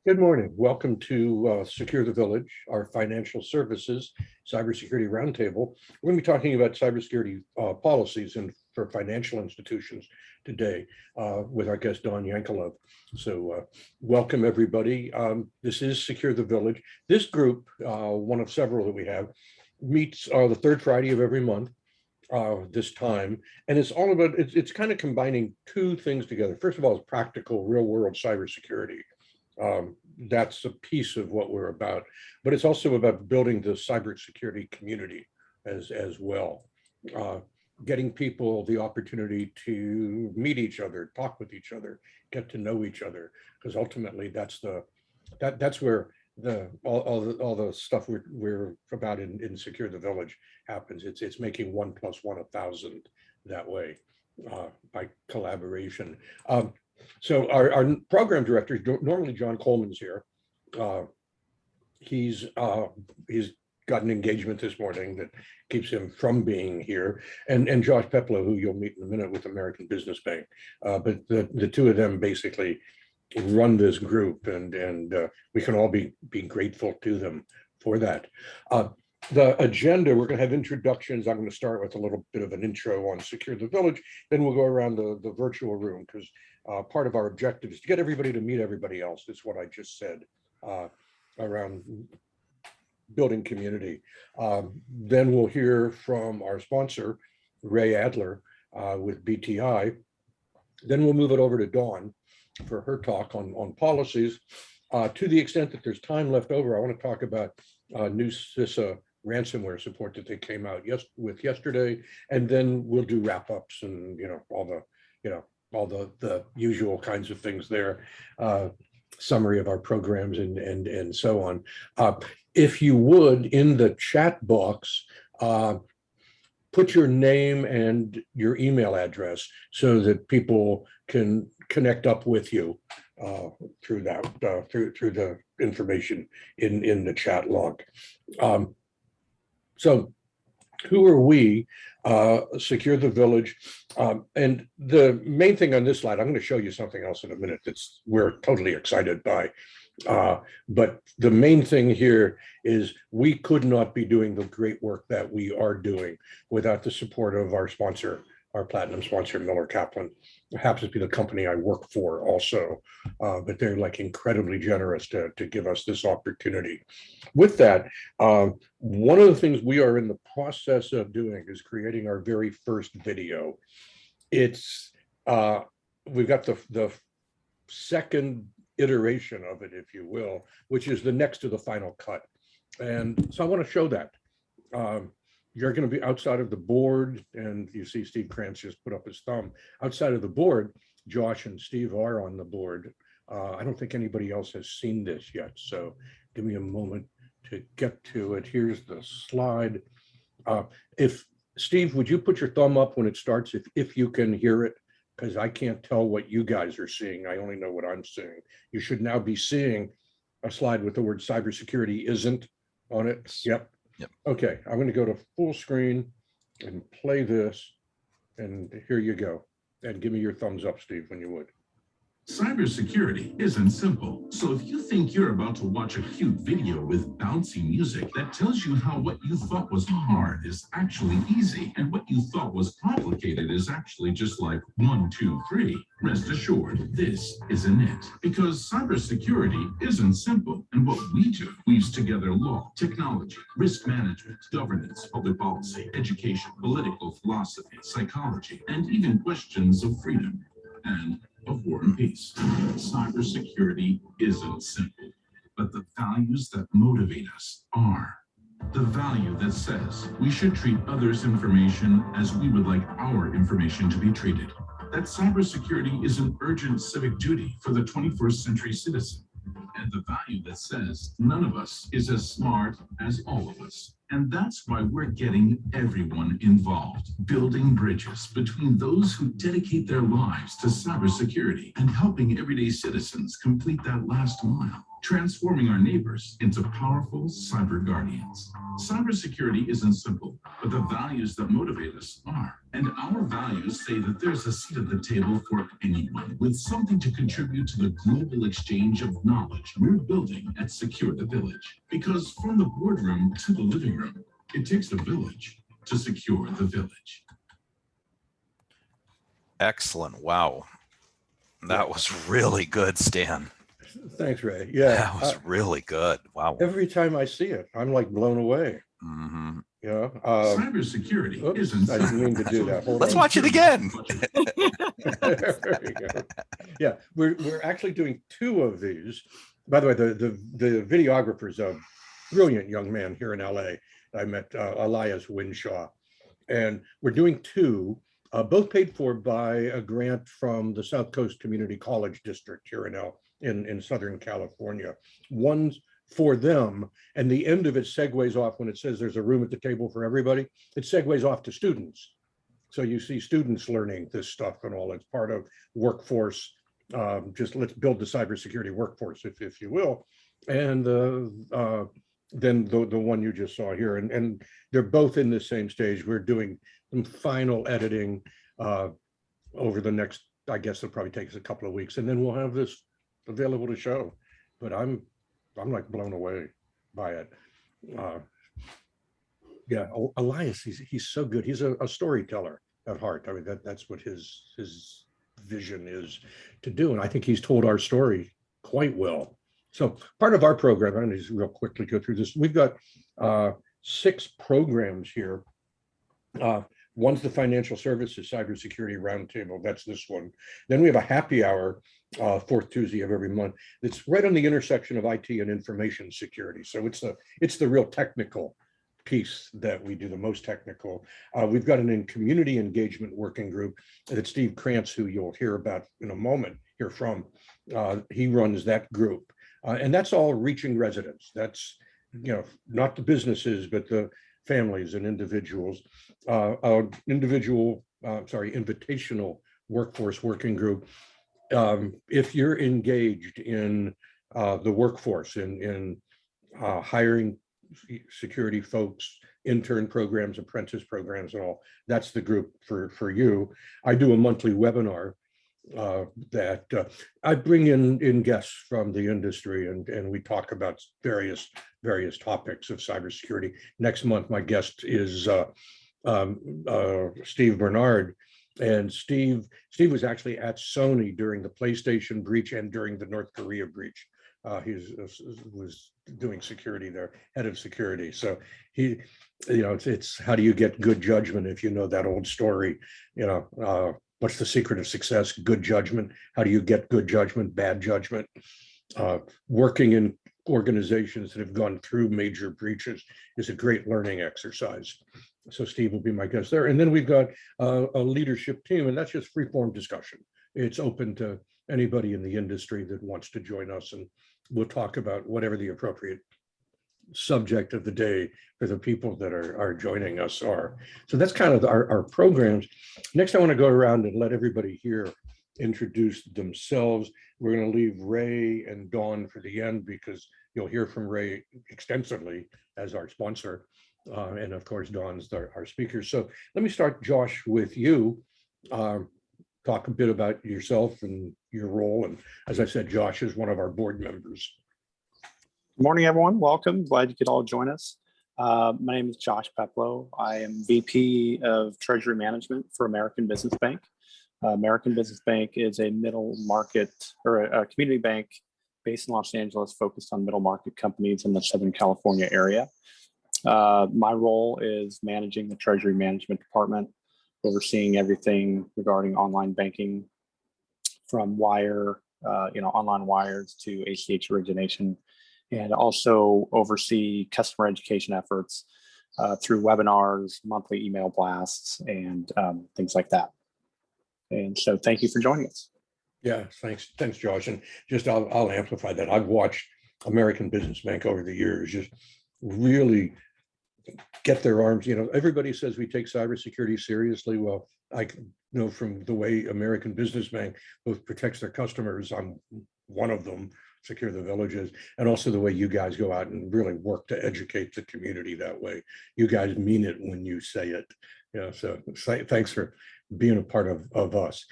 Good morning. Welcome to Secure the Village, our financial services cybersecurity roundtable. We're going to be talking about cybersecurity policies and for financial institutions today with our guest, Don Yankeelov. So welcome, everybody. This is Secure the Village. This group, one of several that we have, meets the third Friday of every month this time. And it's all about, it's kind of combining two things together. First of all, it's practical, real world cybersecurity. That's a piece of what we're about, but it's also about building the cybersecurity community as well, getting people the opportunity to meet each other, talk with each other, get to know each other, because ultimately that's where all the stuff we're about in Secure the Village happens. It's making 1 + 1 1,000 that way by collaboration. So our program director, normally John Coleman's here. He's got an engagement this morning that keeps him from being here, and Josh Peplow, who you'll meet in a minute with American Business Bank. But the two of them basically run this group, and we can all be grateful to them for that. The agenda, we're going to have introductions. I'm going to start with a little bit of an intro on Secure the Village. Then we'll go around the virtual room, because part of our objective is to get everybody to meet everybody else. It's what I just said around building community. Then we'll hear from our sponsor, Ray Adler with BTI. Then we'll move it over to Dawn for her talk on policies. To the extent that there's time left over, I want to talk about new CISA ransomware support that they came out with yesterday, and then we'll do wrap-ups and all the usual kinds of things there, summary of our programs and so on. If you would, in the chat box, put your name and your email address so that people can connect up with you through that through the information in the chat log. So who are we? Secure the Village. And the main thing on this slide, I'm going to show you something else in a minute that's we're totally excited by. But the main thing here is we could not be doing the great work that we are doing without the support of our sponsor, our platinum sponsor, Miller Kaplan. It happens to be the company I work for also, but they're like incredibly generous to give us this opportunity. With that, one of the things we are in the process of doing is creating our very first video. It's we've got the second iteration of it, if you will, which is the next to the final cut. And so I want to show that. You're going to be outside of the board, and you see Steve Krantz just put up his thumb. Outside of the board, Josh and Steve are on the board. I don't think anybody else has seen this yet, so give me a moment to get to it. Here's the slide. If Steve, would you put your thumb up when it starts, if you can hear it? Because I can't tell what you guys are seeing. I only know what I'm seeing. You should now be seeing a slide with the word cybersecurity isn't on it. Yep. Okay, I'm going to go to full screen and play this, and here you go. And give me your thumbs up, Steve, when you would. Cybersecurity isn't simple. So if you think you're about to watch a cute video with bouncy music that tells you how what you thought was hard is actually easy, and what you thought was complicated is actually just like 1, 2, 3, rest assured, this isn't it. Because cybersecurity isn't simple, and what we do weaves together law, technology, risk management, governance, public policy, education, political philosophy, psychology, and even questions of freedom and of war and peace. Cybersecurity isn't simple, but the values that motivate us are. The value that says we should treat others' information as we would like our information to be treated. That cybersecurity is an urgent civic duty for the 21st century citizen. And the value that says none of us is as smart as all of us. And that's why we're getting everyone involved, building bridges between those who dedicate their lives to cybersecurity and helping everyday citizens complete that last mile. transforming our neighbors into powerful cyber guardians. Cybersecurity isn't simple, but the values that motivate us are. And our values say that there's a seat at the table for anyone with something to contribute to the global exchange of knowledge we're building at Secure the Village. Because from the boardroom to the living room, it takes a village to secure the village. Excellent. Wow. That was really good, Stan. Thanks, Ray. Yeah, That was really good. Wow. every time I see it, I'm like blown away. Mm-hmm. You know, Cybersecurity isn't I didn't mean to do that. Hold Let's on. watch it again. There you go. Yeah, we're actually doing 2 of these. By the way, the videographer is a brilliant young man here in LA. I met Elias Winshaw, and we're doing 2, both paid for by a grant from the South Coast Community College District here in Southern California. One's for them, and the end of it segues off when it says there's a room at the table for everybody. It segues off to students. So you see students learning this stuff and all. It's part of workforce. Just let's build the cybersecurity workforce, if you will. And then the one you just saw here, and they're both in the same stage. We're doing some final editing over the next, I guess it'll probably take us a couple of weeks, and then we'll have this available to show. But I'm like blown away by it. Yeah, Elias, he's so good. He's a storyteller at heart. I mean, that's what his vision is to do, and I think he's told our story quite well. So part of our program, I'm going to just real quickly go through this. We've got 6 programs here. One's the Financial Services Cybersecurity Roundtable. That's this one. Then we have a happy hour, 4th Tuesday of every month. It's right on the intersection of IT and information security. So it's the real technical piece that we do, the most technical. We've got an community engagement working group that Steve Krantz, who you'll hear about in a moment, hear from. He runs that group. And that's all reaching residents. That's, not the businesses, but the families and individuals. Invitational workforce working group. If you're engaged in the workforce, in hiring security folks, intern programs, apprentice programs, and all, that's the group for you. I do a monthly webinar that I bring in guests from the industry, and we talk about various topics of cybersecurity. Next month, my guest is Steve Bernard, and Steve was actually at Sony during the PlayStation breach and during the North Korea breach. He was doing security there, head of security. So he, it's how do you get good judgment if you know that old story, what's the secret of success? Good judgment. How do you get good judgment, bad judgment? Working in organizations that have gone through major breaches is a great learning exercise. So Steve will be my guest there. And then we've got a leadership team, and that's just free-form discussion. It's open to anybody in the industry that wants to join us, and we'll talk about whatever the appropriate subject of the day for the people that are joining us are. So that's kind of our programs. Next, I want to go around and let everybody here introduce themselves. We're going to leave Ray and Dawn for the end because you'll hear from Ray extensively as our sponsor. And of course, Dawn's our speaker. So let me start, Josh, with you. Talk a bit about yourself and your role. And as I said, Josh is one of our board members. Good morning, everyone. Welcome. Glad you could all join us. My name is Josh Peplow. I am VP of Treasury Management for American Business Bank. American Business Bank is a middle market or a community bank based in Los Angeles, focused on middle market companies in the Southern California area. My role is managing the Treasury Management Department, overseeing everything regarding online banking, from wire, online wires to ACH origination, and also oversee customer education efforts through webinars, monthly email blasts, and things like that. And so thank you for joining us. Yeah, thanks, Josh. And just I'll amplify that. I've watched American Business Bank over the years just really get their arms, everybody says we take cybersecurity seriously. Well, I know from the way American Business Bank both protects their customers, I'm one of them, Secure the Villages, and also the way you guys go out and really work to educate the community that way. You guys mean it when you say it. So thanks for being a part of us.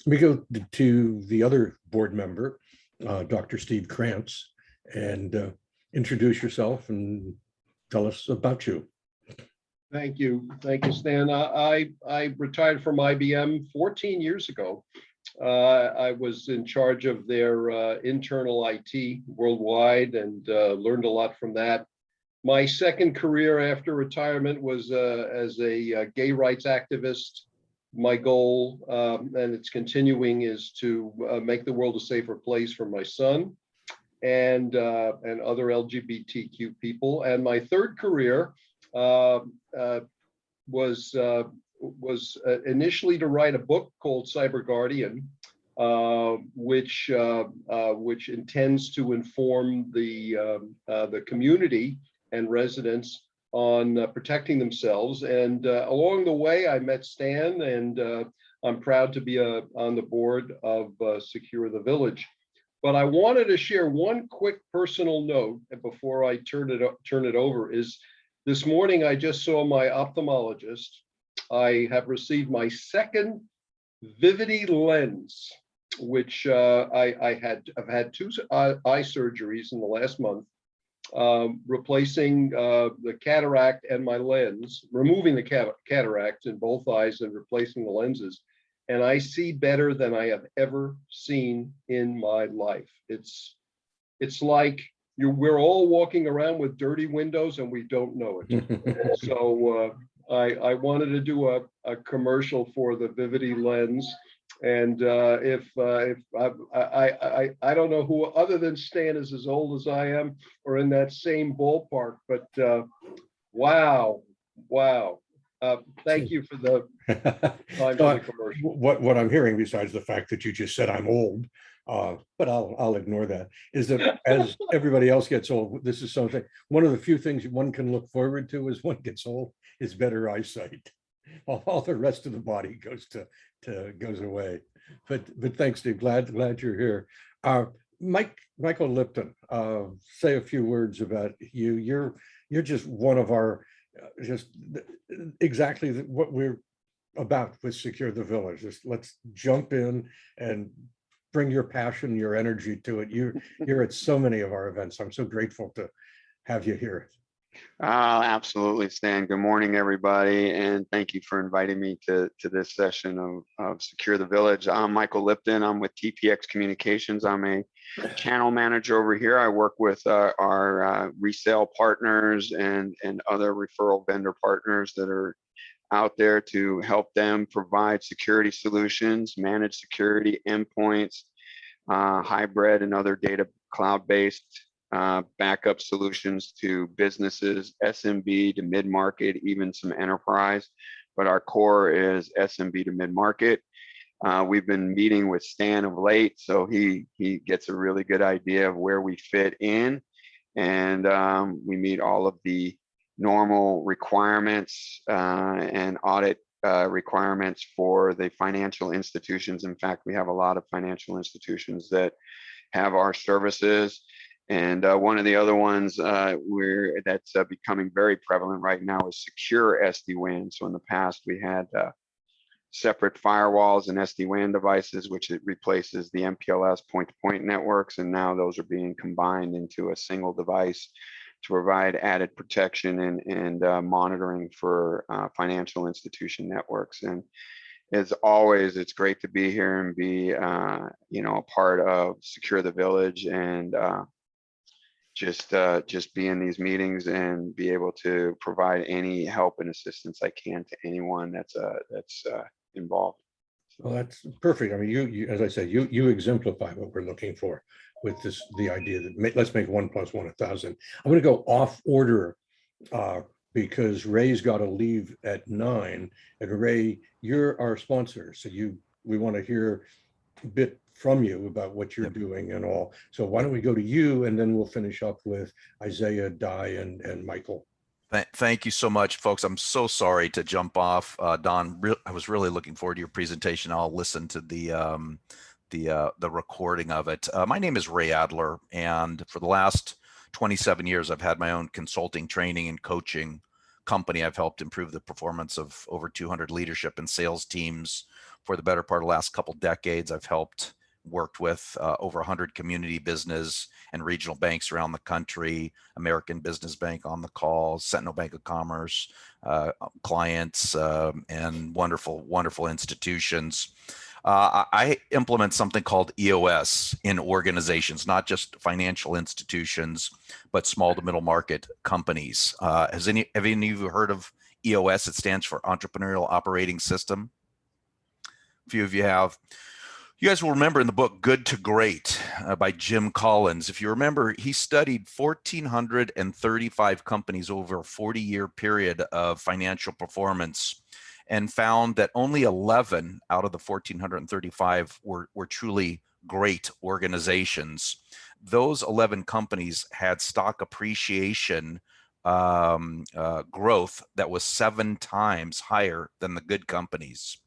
We go to the other board member, Dr. Steve Krantz, and introduce yourself and tell us about you. Thank you, Stan. I retired from IBM 14 years ago. I was in charge of their internal IT worldwide and learned a lot from that. My second career after retirement was as a gay rights activist. My goal, and it's continuing, is to make the world a safer place for my son and other LGBTQ people. And my third career was initially to write a book called Cyber Guardian, which intends to inform the community and residents on protecting themselves. And along the way, I met Stan, and I'm proud to be on the board of Secure the Village. But I wanted to share one quick personal note before I turn it over. Is this morning I just saw my ophthalmologist. I have received my second Vivity lens, which I've had two eye surgeries in the last month, replacing the cataract and my lens, removing the cataract in both eyes and replacing the lenses. And I see better than I have ever seen in my life. It's like we're all walking around with dirty windows and we don't know it. So I wanted to do a commercial for the Vivity lens. And if I don't know who other than Stan is as old as I am or in that same ballpark, but wow. Thank you for the time for the commercial. What I'm hearing, besides the fact that you just said I'm old, but I'll ignore that, is that as everybody else gets old, this is something, one of the few things one can look forward to as one gets old is better eyesight. All the rest of the body goes away. But thanks, Steve. Glad you're here. Michael Lipton, say a few words about you. You're just one of our just exactly what we're about with Secure the Village. Just let's jump in and bring your passion, your energy to it. You're at so many of our events. I'm so grateful to have you here. Absolutely, Stan. Good morning, everybody, and thank you for inviting me to this session of Secure the Village. I'm Michael Lipton. I'm with TPX Communications. I'm a channel manager over here. I work with our resale partners and other referral vendor partners that are out there to help them provide security solutions, manage security endpoints, hybrid and other data cloud-based backup solutions to businesses, SMB to mid-market, even some enterprise, but our core is SMB to mid-market. We've been meeting with Stan of late, so he gets a really good idea of where we fit in, and we meet all of the normal requirements and audit requirements for the financial institutions. In fact, we have a lot of financial institutions that have our services. And one of the other ones that's becoming very prevalent right now is secure SD-WAN. So in the past, we had separate firewalls and SD-WAN devices, which it replaces the MPLS point-to-point networks. And now those are being combined into a single device to provide added protection and monitoring for financial institution networks. And as always, it's great to be here and be a part of Secure the Village, and just be in these meetings and be able to provide any help and assistance I can to anyone that's involved. Well, that's perfect. I mean, you as I said, you exemplify what we're looking for with the idea that let's make 1 + 1 1,000. I'm going to go off order because Ray's got to leave at 9, and Ray, you're our sponsor, so we want to hear a bit from you about what you're doing and all. So why don't we go to you, and then we'll finish up with Isaiah, Di, and Michael. Thank you so much, folks. I'm so sorry to jump off. Don, I was really looking forward to your presentation. I'll listen to the the recording of it. My name is Ray Adler, and for the last 27 years, I've had my own consulting, training, and coaching company. I've helped improve the performance of over 200 leadership and sales teams for the better part of the last couple decades. I've worked with over 100 community business and regional banks around the country, American Business Bank on the call, Sentinel Bank of Commerce, clients, and wonderful institutions. I implement something called EOS in organizations, not just financial institutions, but small to middle market companies. Have any of you heard of EOS? It stands for Entrepreneurial Operating System. A few of you have. You guys will remember in the book Good to Great by Jim Collins. If you remember, he studied 1,435 companies over a 40-year period of financial performance and found that only 11 out of the 1,435 were truly great organizations. Those 11 companies had stock appreciation growth that was 7 times higher than the good companies.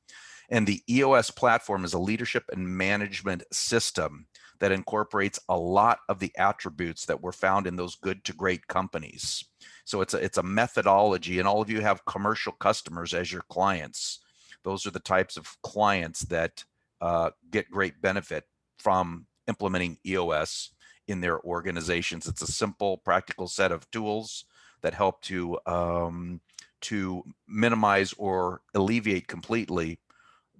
And the EOS platform is a leadership and management system that incorporates a lot of the attributes that were found in those good to great companies. So it's a methodology, and all of you have commercial customers as your clients. Those are the types of clients that get great benefit from implementing EOS in their organizations. It's a simple, practical set of tools that help to minimize or alleviate completely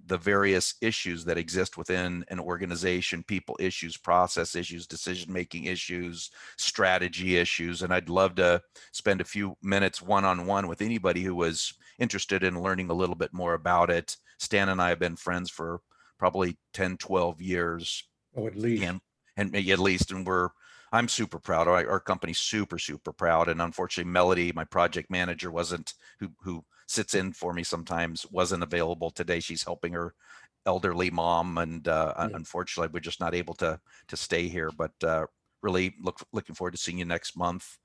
the various issues that exist within an organization: people issues, process issues, decision-making issues, strategy issues. And I'd love to spend a few minutes one-on-one with anybody who was interested in learning a little bit more about it. Stan and I have been friends for probably 10, 12 years. Oh, at least. And at least, and I'm super proud. Our company's super proud. And unfortunately, Melody, my project manager, who sits in for me sometimes, wasn't available today. She's helping her elderly mom, and unfortunately, we're just not able to stay here. But really looking forward to seeing you next month.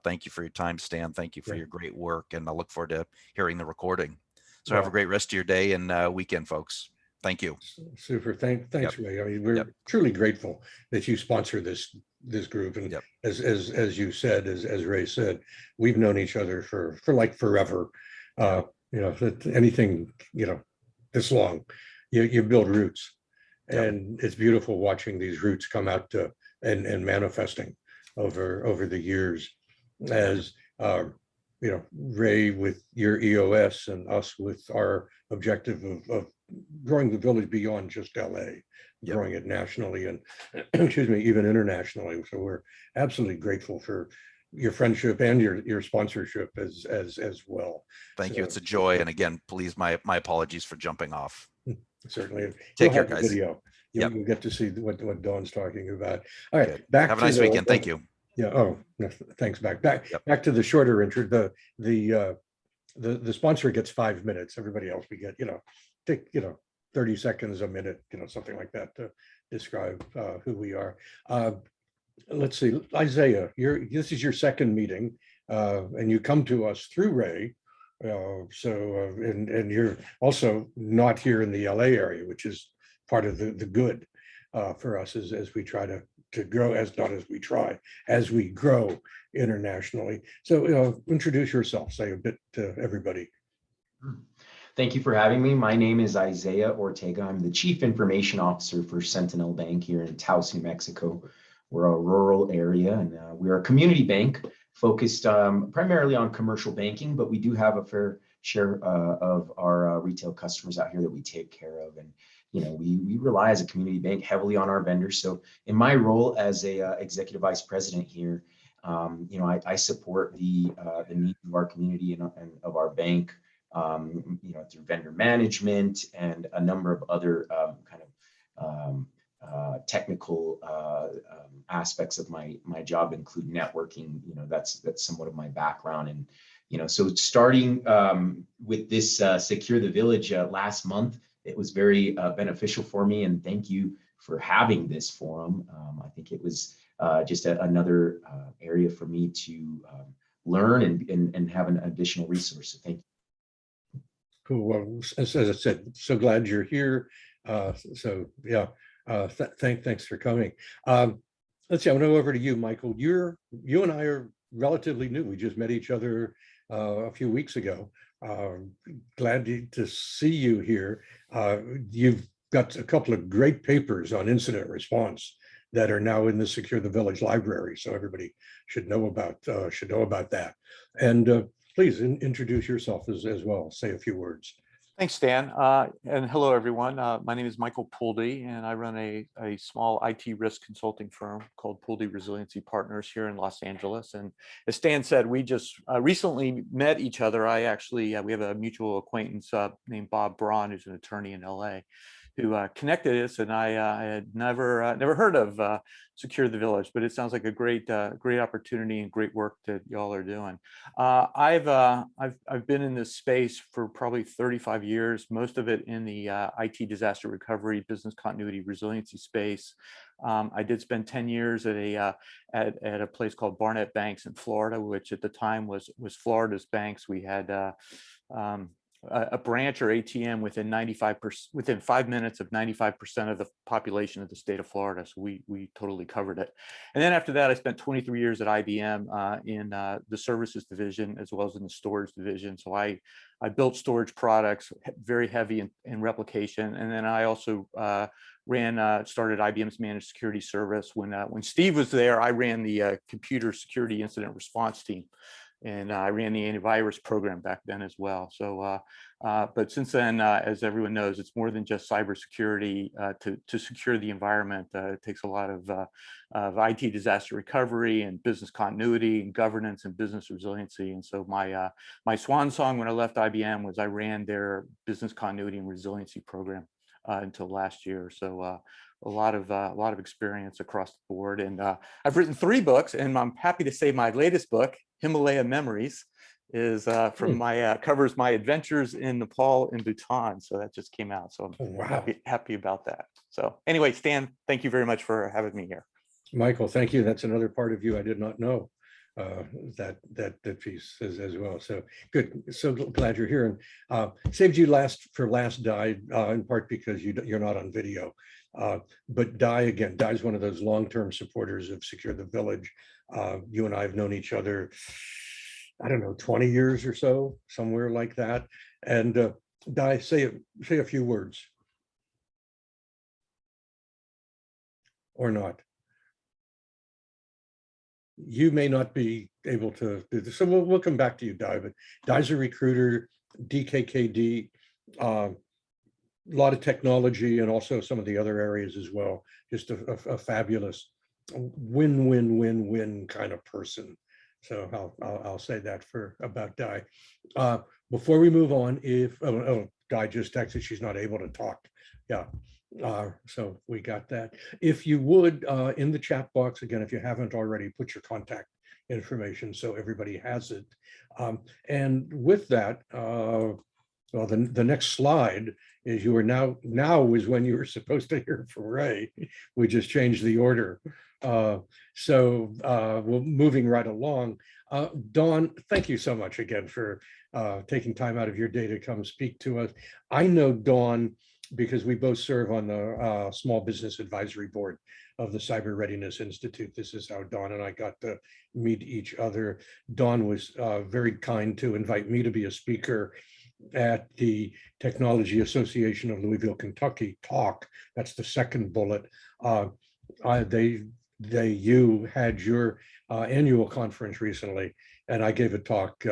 Thank you for your time, Stan. Thank you for your great work, and I look forward to hearing the recording. So have a great rest of your day and weekend, folks. Thank you. Super. Thanks, Ray. I mean, we're truly grateful that you sponsor this group. And as you said, as Ray said, we've known each other for like forever. Anything, this long, you build roots, and it's beautiful watching these roots come out and manifesting over the years, as Ray with your EOS and us with our objective of growing the village beyond just LA, growing it nationally and excuse me, even internationally. So we're absolutely grateful for your friendship and your sponsorship as well. Thank you. It's a joy. And again, please, my apologies for jumping off. Certainly. Take care, guys. Video. You'll get to see what Dawn's talking about. All right. Back. Have a nice weekend. Thank you. Yeah. Oh, thanks. Back to the shorter intro. The sponsor gets 5 minutes. Everybody else, we get, take, 30 seconds, a minute, something like that to describe who we are. Let's see, Isaiah, this is your second meeting, and you come to us through Ray. And you're also not here in the LA area, which is part of the good for us as we try to grow, as we grow internationally. So introduce yourself, say a bit to everybody. Thank you for having me. My name is Isaiah Ortega. I'm the Chief Information Officer for Sentinel Bank here in Taos, New Mexico. We're a rural area, and we're a community bank focused primarily on commercial banking, but we do have a fair share of our retail customers out here that we take care of. And we rely as a community bank heavily on our vendors. So in my role as a executive vice president here, I support the needs of our community and of our bank, through vendor management and a number of other technical aspects of my job include networking. That's somewhat of my background. And so starting with this Secure the Village last month, it was very beneficial for me, and thank you for having this forum. I think it was just another area for me to learn and have an additional resource. So thank you. Cool. Well, as I said, so glad you're here. Thanks for coming. Let's see, I'm going to go over to you, Michael. You and I are relatively new. We just met each other a few weeks ago. Glad to see you here. You've got a couple of great papers on incident response that are now in the Secure the Village library, so everybody should know about that. And please introduce yourself as well. Say a few words. Thanks, Stan. And hello, everyone. My name is Michael Poolde, and I run a small IT risk consulting firm called Poolde Resiliency Partners here in Los Angeles. And as Stan said, we just recently met each other. We have a mutual acquaintance named Bob Braun, who's an attorney in LA, who connected us, and I had never heard of Secure the Village, but it sounds like a great opportunity and great work that y'all are doing. I've been in this space for probably 35 years, most of it in the IT disaster recovery, business continuity, resiliency space. I did spend 10 years at a place called Barnett Banks in Florida, which at the time was Florida's banks. We had a branch or ATM within 5 minutes of 95% of the population of the state of Florida. So we totally covered it. And then after that, I spent 23 years at IBM in the services division as well as in the storage division. So I built storage products, very heavy in replication. And then I also started IBM's managed security service. When Steve was there, I ran the computer security incident response team. And I ran the antivirus program back then as well. So, but since then, as everyone knows, it's more than just cybersecurity to secure the environment. It takes a lot of IT disaster recovery and business continuity and governance and business resiliency. And so my swan song when I left IBM was I ran their business continuity and resiliency program until last year. So a lot of experience across the board. And I've written 3 books, and I'm happy to say my latest book, Himalaya Memories, is covers my adventures in Nepal and Bhutan. So that just came out. So I'm happy about that. So anyway, Stan, thank you very much for having me here. Michael, thank you. That's another part of you I did not know, that piece as well. So good. So glad you're here. And saved you last, Di, in part because you're not on video. But Di's one of those long-term supporters of Secure the Village. You and I have known each other, I don't know, 20 years or so, somewhere like that. And Di, say a few words. Or not. You may not be able to do this. So we'll come back to you, Di, but Di's a recruiter, DKKD, a lot of technology and also some of the other areas as well. Just a fabulous win-win-win-win kind of person. So I'll say that about Di. Before we move on, Di just texted she's not able to talk. Yeah. So we got that. If you would, in the chat box, again, if you haven't already, put your contact information so everybody has it. And with that, well, the next slide is you are now is when you were supposed to hear from Ray. We just changed the order. So we're moving right along. Dawn, thank you so much again for taking time out of your day to come speak to us. I know Dawn because we both serve on the Small Business Advisory Board of the Cyber Readiness Institute. This is how Dawn and I got to meet each other. Dawn was very kind to invite me to be a speaker at the Technology Association of Louisville, Kentucky talk. That's the second bullet. You had your annual conference recently, and I gave a talk,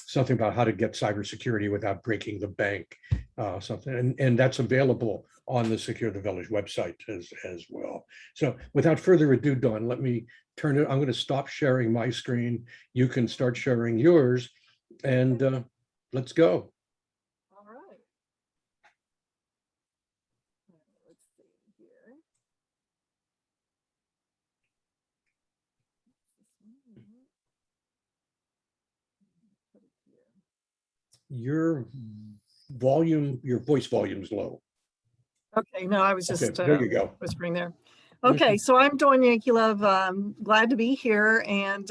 something about how to get cybersecurity without breaking the bank, and that's available on the Secure the Village website as well. So without further ado, Dawn, let me turn it. I'm going to stop sharing my screen. You can start sharing yours, and let's go. All right. Let's see here. Your voice volume is low. Okay, no, I was just there you go. whispering there. Okay, so I'm Dawn Yankeelov. Glad to be here, and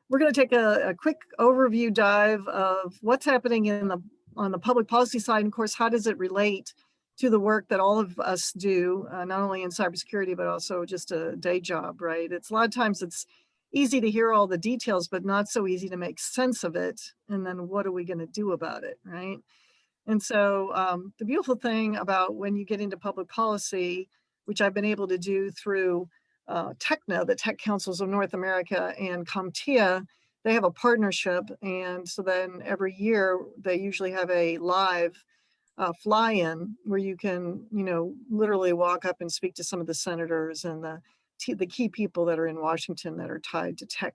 we're going to take a quick overview dive of what's happening on the public policy side, and of course, how does it relate to the work that all of us do, not only in cybersecurity, but also just a day job, right? It's a lot of times it's easy to hear all the details, but not so easy to make sense of it. And then what are we going to do about it, right? And so the beautiful thing about when you get into public policy, which I've been able to do through TECNA, the Tech Councils of North America, and CompTIA, they have a partnership. And so then every year they usually have a live fly-in where you can, literally walk up and speak to some of the senators and the key people that are in Washington that are tied to tech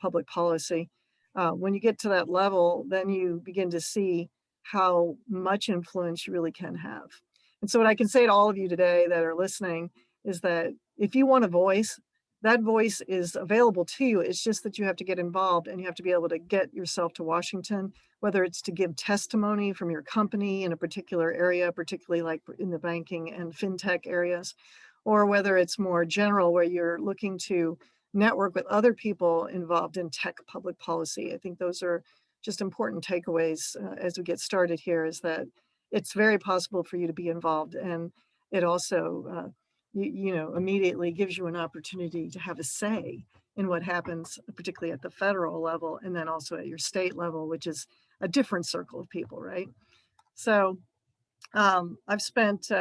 public policy. When you get to that level, then you begin to see how much influence you really can have. And so what I can say to all of you today that are listening is that if you want a voice, that voice is available to you. It's just that you have to get involved and you have to be able to get yourself to Washington, whether it's to give testimony from your company in a particular area, particularly like in the banking and fintech areas, or whether it's more general where you're looking to network with other people involved in tech public policy. I think those are just important takeaways as we get started here, is that it's very possible for you to be involved. And it also, immediately gives you an opportunity to have a say in what happens, particularly at the federal level, and then also at your state level, which is a different circle of people, right? So I've spent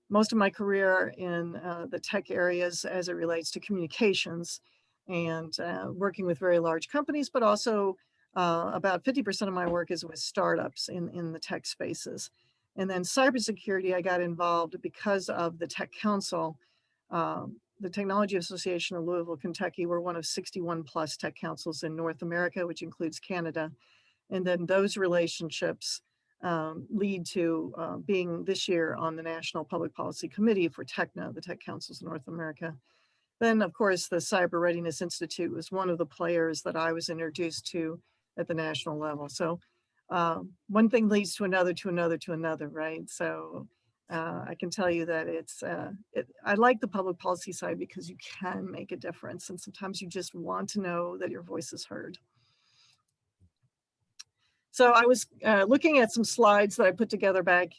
most of my career in the tech areas as it relates to communications and working with very large companies, but also about 50% of my work is with startups in the tech spaces. And then cybersecurity, I got involved because of the Tech Council, the Technology Association of Louisville, Kentucky. We're one of 61 plus tech councils in North America, which includes Canada. And then those relationships lead to being this year on the National Public Policy Committee for TECNA, the Tech Councils of North America. Then, of course, the Cyber Readiness Institute was one of the players that I was introduced to at the national level. So one thing leads to another, to another, to another, right? So I can tell you that I like the public policy side because you can make a difference. And sometimes you just want to know that your voice is heard. So I was looking at some slides that I put together back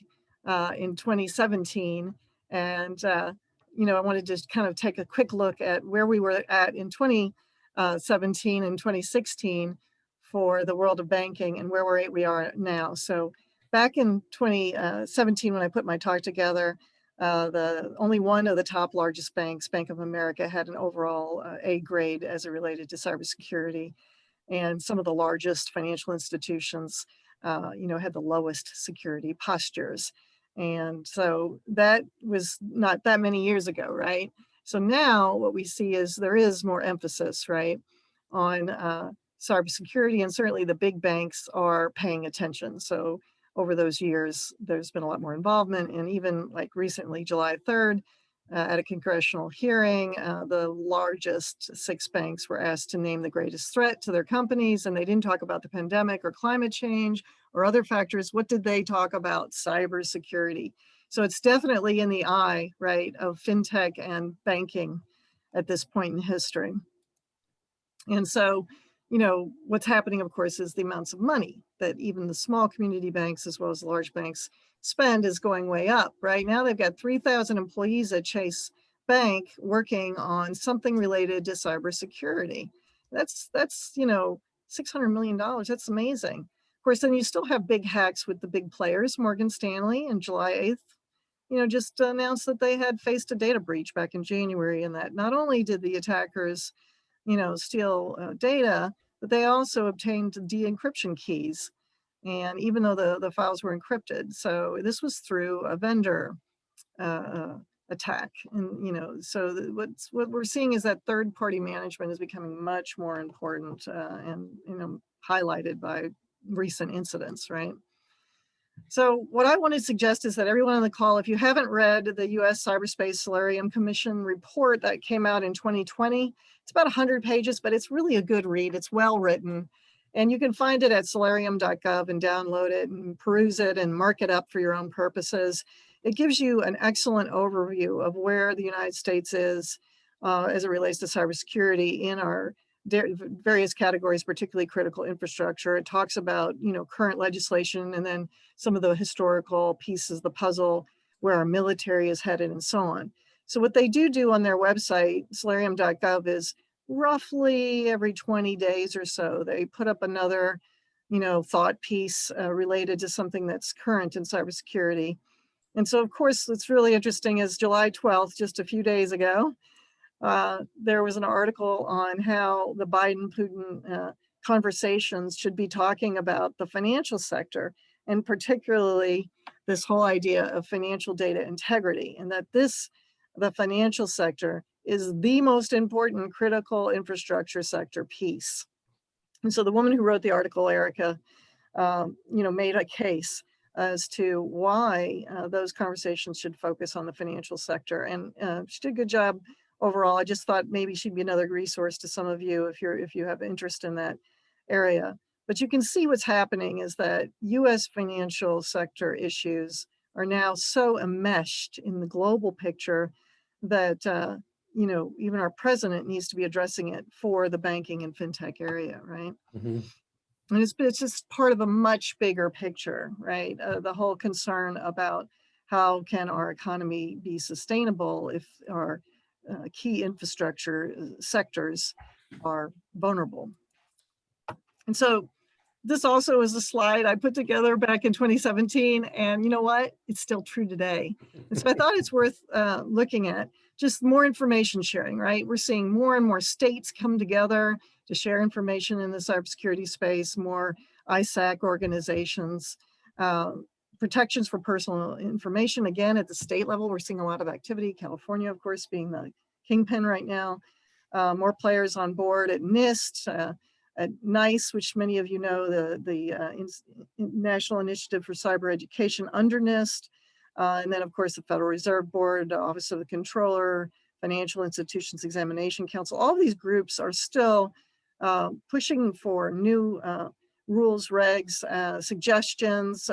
in 2017. And, I wanted to just kind of take a quick look at where we were at in 2017 and 2016 for the world of banking and where we are now. So back in 2017, when I put my talk together, only one of the top largest banks, Bank of America, had an overall A grade as it related to cybersecurity. And some of the largest financial institutions, had the lowest security postures. And so that was not that many years ago, right? So now what we see is there is more emphasis, right, on cybersecurity, and certainly the big banks are paying attention. So over those years, there's been a lot more involvement, and even like recently, July 3rd, at a congressional hearing, the largest 6 banks were asked to name the greatest threat to their companies, and they didn't talk about the pandemic or climate change or other factors. What did they talk about? Cybersecurity. So it's definitely in the eye, right, of fintech and banking at this point in history. And so, what's happening, of course, is the amounts of money that even the small community banks as well as large banks spend is going way up. Right now, they've got 3,000 employees at Chase Bank working on something related to cybersecurity. That's $600 million. That's amazing. Of course, then you still have big hacks with the big players. Morgan Stanley on July 8th, just announced that they had faced a data breach back in January, and that not only did the attackers steal data, but they also obtained de-encryption keys. And even though the files were encrypted, so this was through a vendor attack. And, so what we're seeing is that third-party management is becoming much more important and, highlighted by recent incidents, right? So what I want to suggest is that everyone on the call, if you haven't read the US Cyberspace Solarium Commission report that came out in 2020, it's about 100 pages, but it's really a good read. It's well written. And you can find it at solarium.gov and download it and peruse it and mark it up for your own purposes. It gives you an excellent overview of where the United States is as it relates to cybersecurity in our various categories, particularly critical infrastructure. It talks about, current legislation and then some of the historical pieces of the puzzle where our military is headed and so on. So what they do on their website, solarium.gov, is roughly every 20 days or so, they put up another, thought piece related to something that's current in cybersecurity. And so, of course, what's really interesting is July 12th, just a few days ago, there was an article on how the Biden-Putin conversations should be talking about the financial sector, and particularly this whole idea of financial data integrity, and that the financial sector is the most important critical infrastructure sector piece. And so the woman who wrote the article, Erica, made a case as to why those conversations should focus on the financial sector. And she did a good job overall. I just thought maybe she'd be another resource to some of you if you have interest in that area. But you can see what's happening is that US financial sector issues are now so enmeshed in the global picture that even our president needs to be addressing it for the banking and fintech area, right? Mhm. And it's just part of a much bigger picture, right? The whole concern about how can our economy be sustainable if our key infrastructure sectors are vulnerable. And so this also is a slide I put together back in 2017, and you know what? It's still true today. And so I thought it's worth looking at just more information sharing, right? We're seeing more and more states come together to share information in the cybersecurity space, more ISAC organizations, protections for personal information. Again, at the state level, we're seeing a lot of activity. California, of course, being the kingpin right now. More players on board at NIST, at NICE, which many of you know, the National Initiative for Cyber Education under NIST. And then, of course, the Federal Reserve Board, Office of the Controller, Financial Institutions Examination Council. All of these groups are still pushing for new rules, regs, suggestions,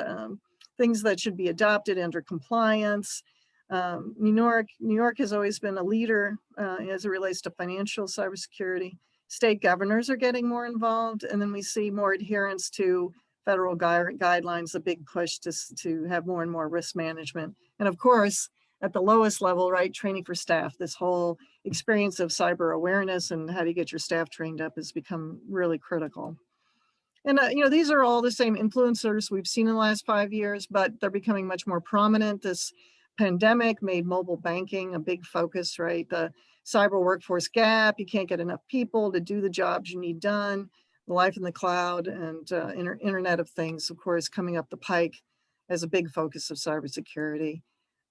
things that should be adopted under compliance. New York has always been a leader as it relates to financial cybersecurity. State governors are getting more involved, and then we see more adherence to federal guidelines, a big push to have more and more risk management. And of course, at the lowest level, right, training for staff, this whole experience of cyber awareness and how do you get your staff trained up has become really critical. And these are all the same influencers we've seen in the last 5 years, but they're becoming much more prominent. This pandemic made mobile banking a big focus, right? The cyber workforce gap, you can't get enough people to do the jobs you need done, life in the cloud, and Internet of Things, of course, coming up the pike as a big focus of cybersecurity.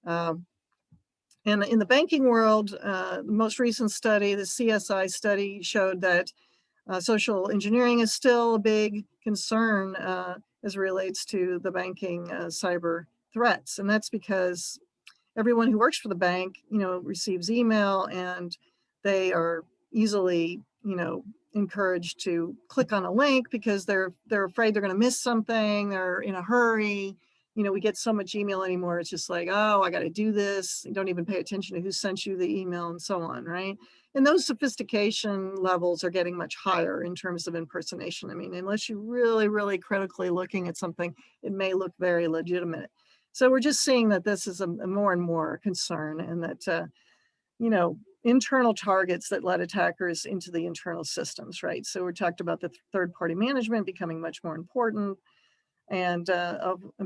And in the banking world, the most recent study, the CISA study, showed that social engineering is still a big concern as it relates to the banking cyber threats. And that's because everyone who works for the bank, receives email, and they are easily, encouraged to click on a link because they're afraid they're going to miss something. They're in a hurry. We get so much email anymore. It's just like, oh, I got to do this. You don't even pay attention to who sent you the email and so on, right? And those sophistication levels are getting much higher in terms of impersonation. I mean, unless you're really, really critically looking at something, it may look very legitimate. So we're just seeing that this is a more and more concern, and that, internal targets that let attackers into the internal systems, right? So we talked about the third-party management becoming much more important. And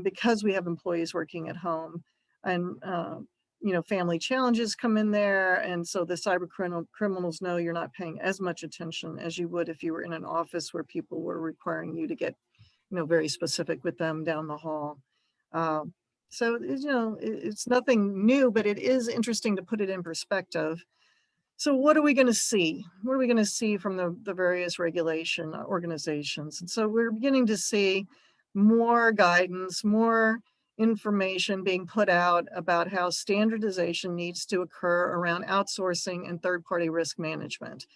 because we have employees working at home, and family challenges come in there. And so the cyber criminals know you're not paying as much attention as you would if you were in an office where people were requiring you to get, very specific with them down the hall. So, it's nothing new, but it is interesting to put it in perspective. So what are we going to see? What are we going to see from the various regulation organizations? And so we're beginning to see more guidance, more information being put out about how standardization needs to occur around outsourcing and third-party risk management.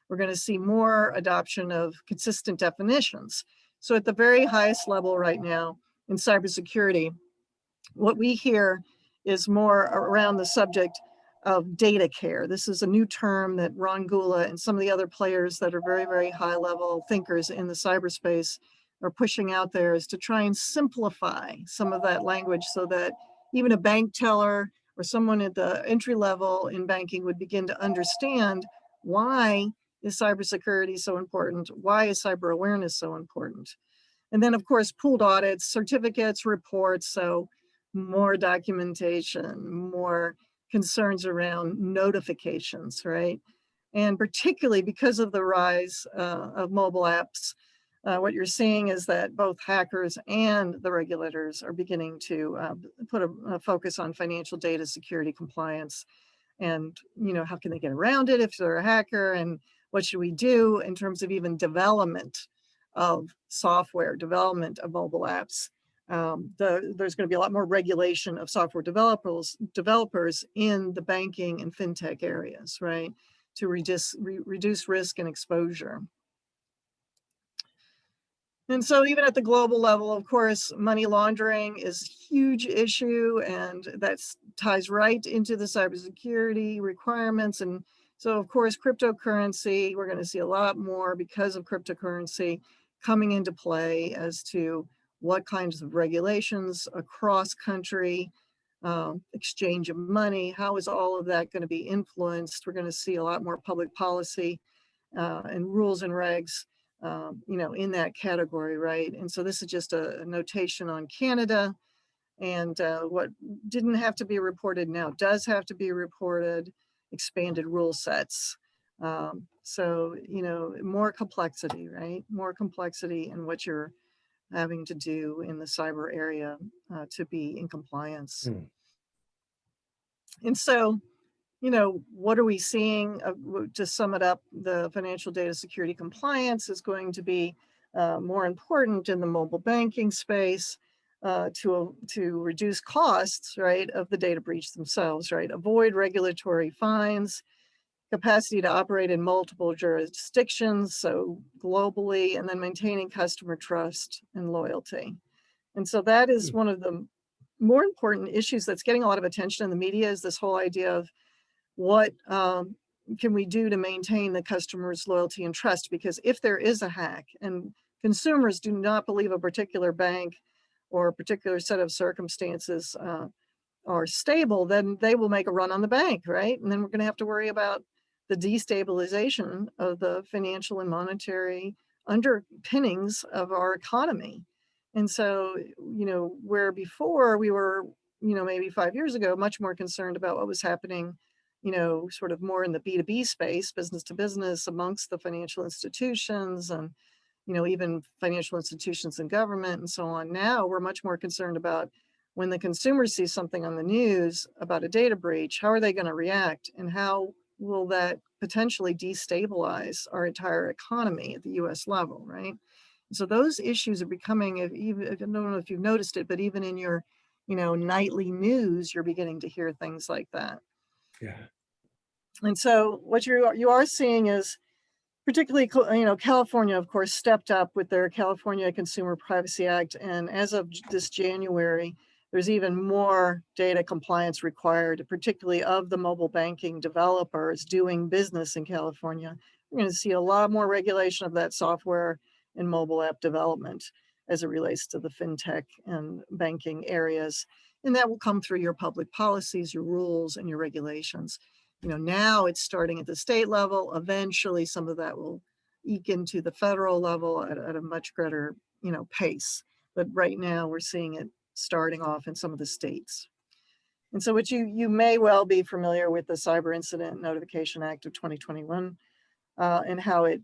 We're going to see more adoption of consistent definitions. So at the very highest level right now in cybersecurity, what we hear is more around the subject of data care. This is a new term that Ron Gula and some of the other players that are very, very high level thinkers in the cyberspace are pushing out there, is to try and simplify some of that language so that even a bank teller or someone at the entry level in banking would begin to understand why is cybersecurity so important? Why is cyber awareness so important? And then of course, pooled audits, certificates, reports. So more documentation, more concerns around notifications, right? And particularly because of the rise of mobile apps, what you're seeing is that both hackers and the regulators are beginning to put a focus on financial data security compliance. And, how can they get around it if they're a hacker? And what should we do in terms of even development of software, development of mobile apps? There's going to be a lot more regulation of software developers in the banking and fintech areas, right? To reduce risk and exposure. And so even at the global level, of course, money laundering is a huge issue, and that ties right into the cybersecurity requirements. And so, of course, cryptocurrency, we're going to see a lot more because of cryptocurrency coming into play as to what kinds of regulations across country, exchange of money, how is all of that going to be influenced? We're going to see a lot more public policy and rules and regs in that category, right? And so this is just a notation on Canada, and what didn't have to be reported now does have to be reported, expanded rule sets. So, more complexity, right? More complexity in what you're having to do in the cyber area to be in compliance. And so, what are we seeing? To sum it up, the financial data security compliance is going to be more important in the mobile banking space to reduce costs, right, of the data breach themselves, right? Avoid regulatory fines, capacity to operate in multiple jurisdictions, so globally, and then maintaining customer trust and loyalty. And so that is one of the more important issues that's getting a lot of attention in the media, is this whole idea of what can we do to maintain the customer's loyalty and trust? Because if there is a hack and consumers do not believe a particular bank or a particular set of circumstances are stable, then they will make a run on the bank, right? And then we're going to have to worry about the destabilization of the financial and monetary underpinnings of our economy. And so, where before we were, maybe 5 years ago, much more concerned about what was happening, sort of more in the B2B space, business to business amongst the financial institutions and, even financial institutions and government and so on. Now we're much more concerned about when the consumer sees something on the news about a data breach, how are they going to react, and how will that potentially destabilize our entire economy at the US level, right? So those issues are becoming, I don't know if you've noticed it, but even in your, nightly news, you're beginning to hear things like that. Yeah. And so what you are seeing is, particularly, California, of course, stepped up with their California Consumer Privacy Act. And as of this January, there's even more data compliance required, particularly of the mobile banking developers doing business in California. We're going to see a lot more regulation of that software and mobile app development as it relates to the fintech and banking areas. And that will come through your public policies, your rules, and your regulations. Now it's starting at the state level. Eventually, some of that will eke into the federal level at a much greater, pace. But right now, we're seeing it starting off in some of the states. And so what you may well be familiar with the Cyber Incident Notification Act of 2021 and how it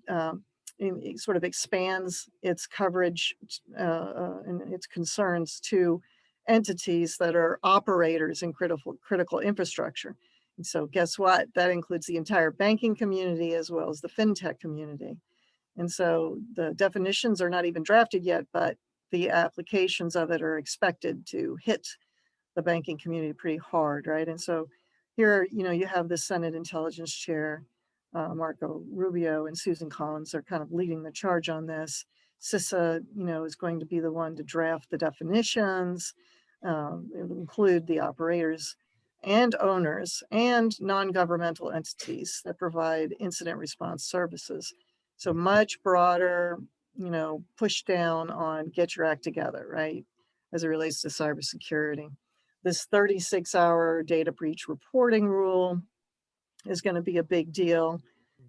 sort of expands its coverage and its concerns to entities that are operators in critical infrastructure. And so guess what? That includes the entire banking community as well as the fintech community. And so the definitions are not even drafted yet, but the applications of it are expected to hit the banking community pretty hard, right? And so here, you have the Senate Intelligence Chair, Marco Rubio, and Susan Collins are kind of leading the charge on this. CISA, is going to be the one to draft the definitions. It will include the operators and owners and non-governmental entities that provide incident response services. So much broader, push down on get your act together, right? As it relates to cybersecurity. this 36-hour data breach reporting rule is going to be a big deal.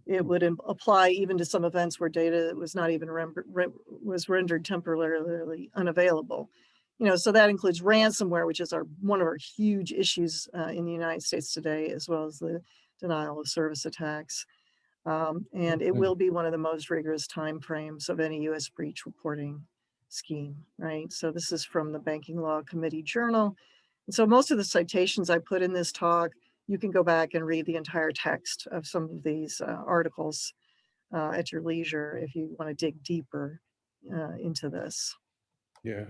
It would apply even to some events where data was not even was rendered temporarily unavailable. So that includes ransomware, which is one of our huge issues in the United States today, as well as the denial of service attacks. And it will be one of the most rigorous timeframes of any U.S. breach reporting scheme, right? So this is from the Banking Law Committee Journal. And so most of the citations I put in this talk, you can go back and read the entire text of some of these articles at your leisure if you want to dig deeper into this. Yeah.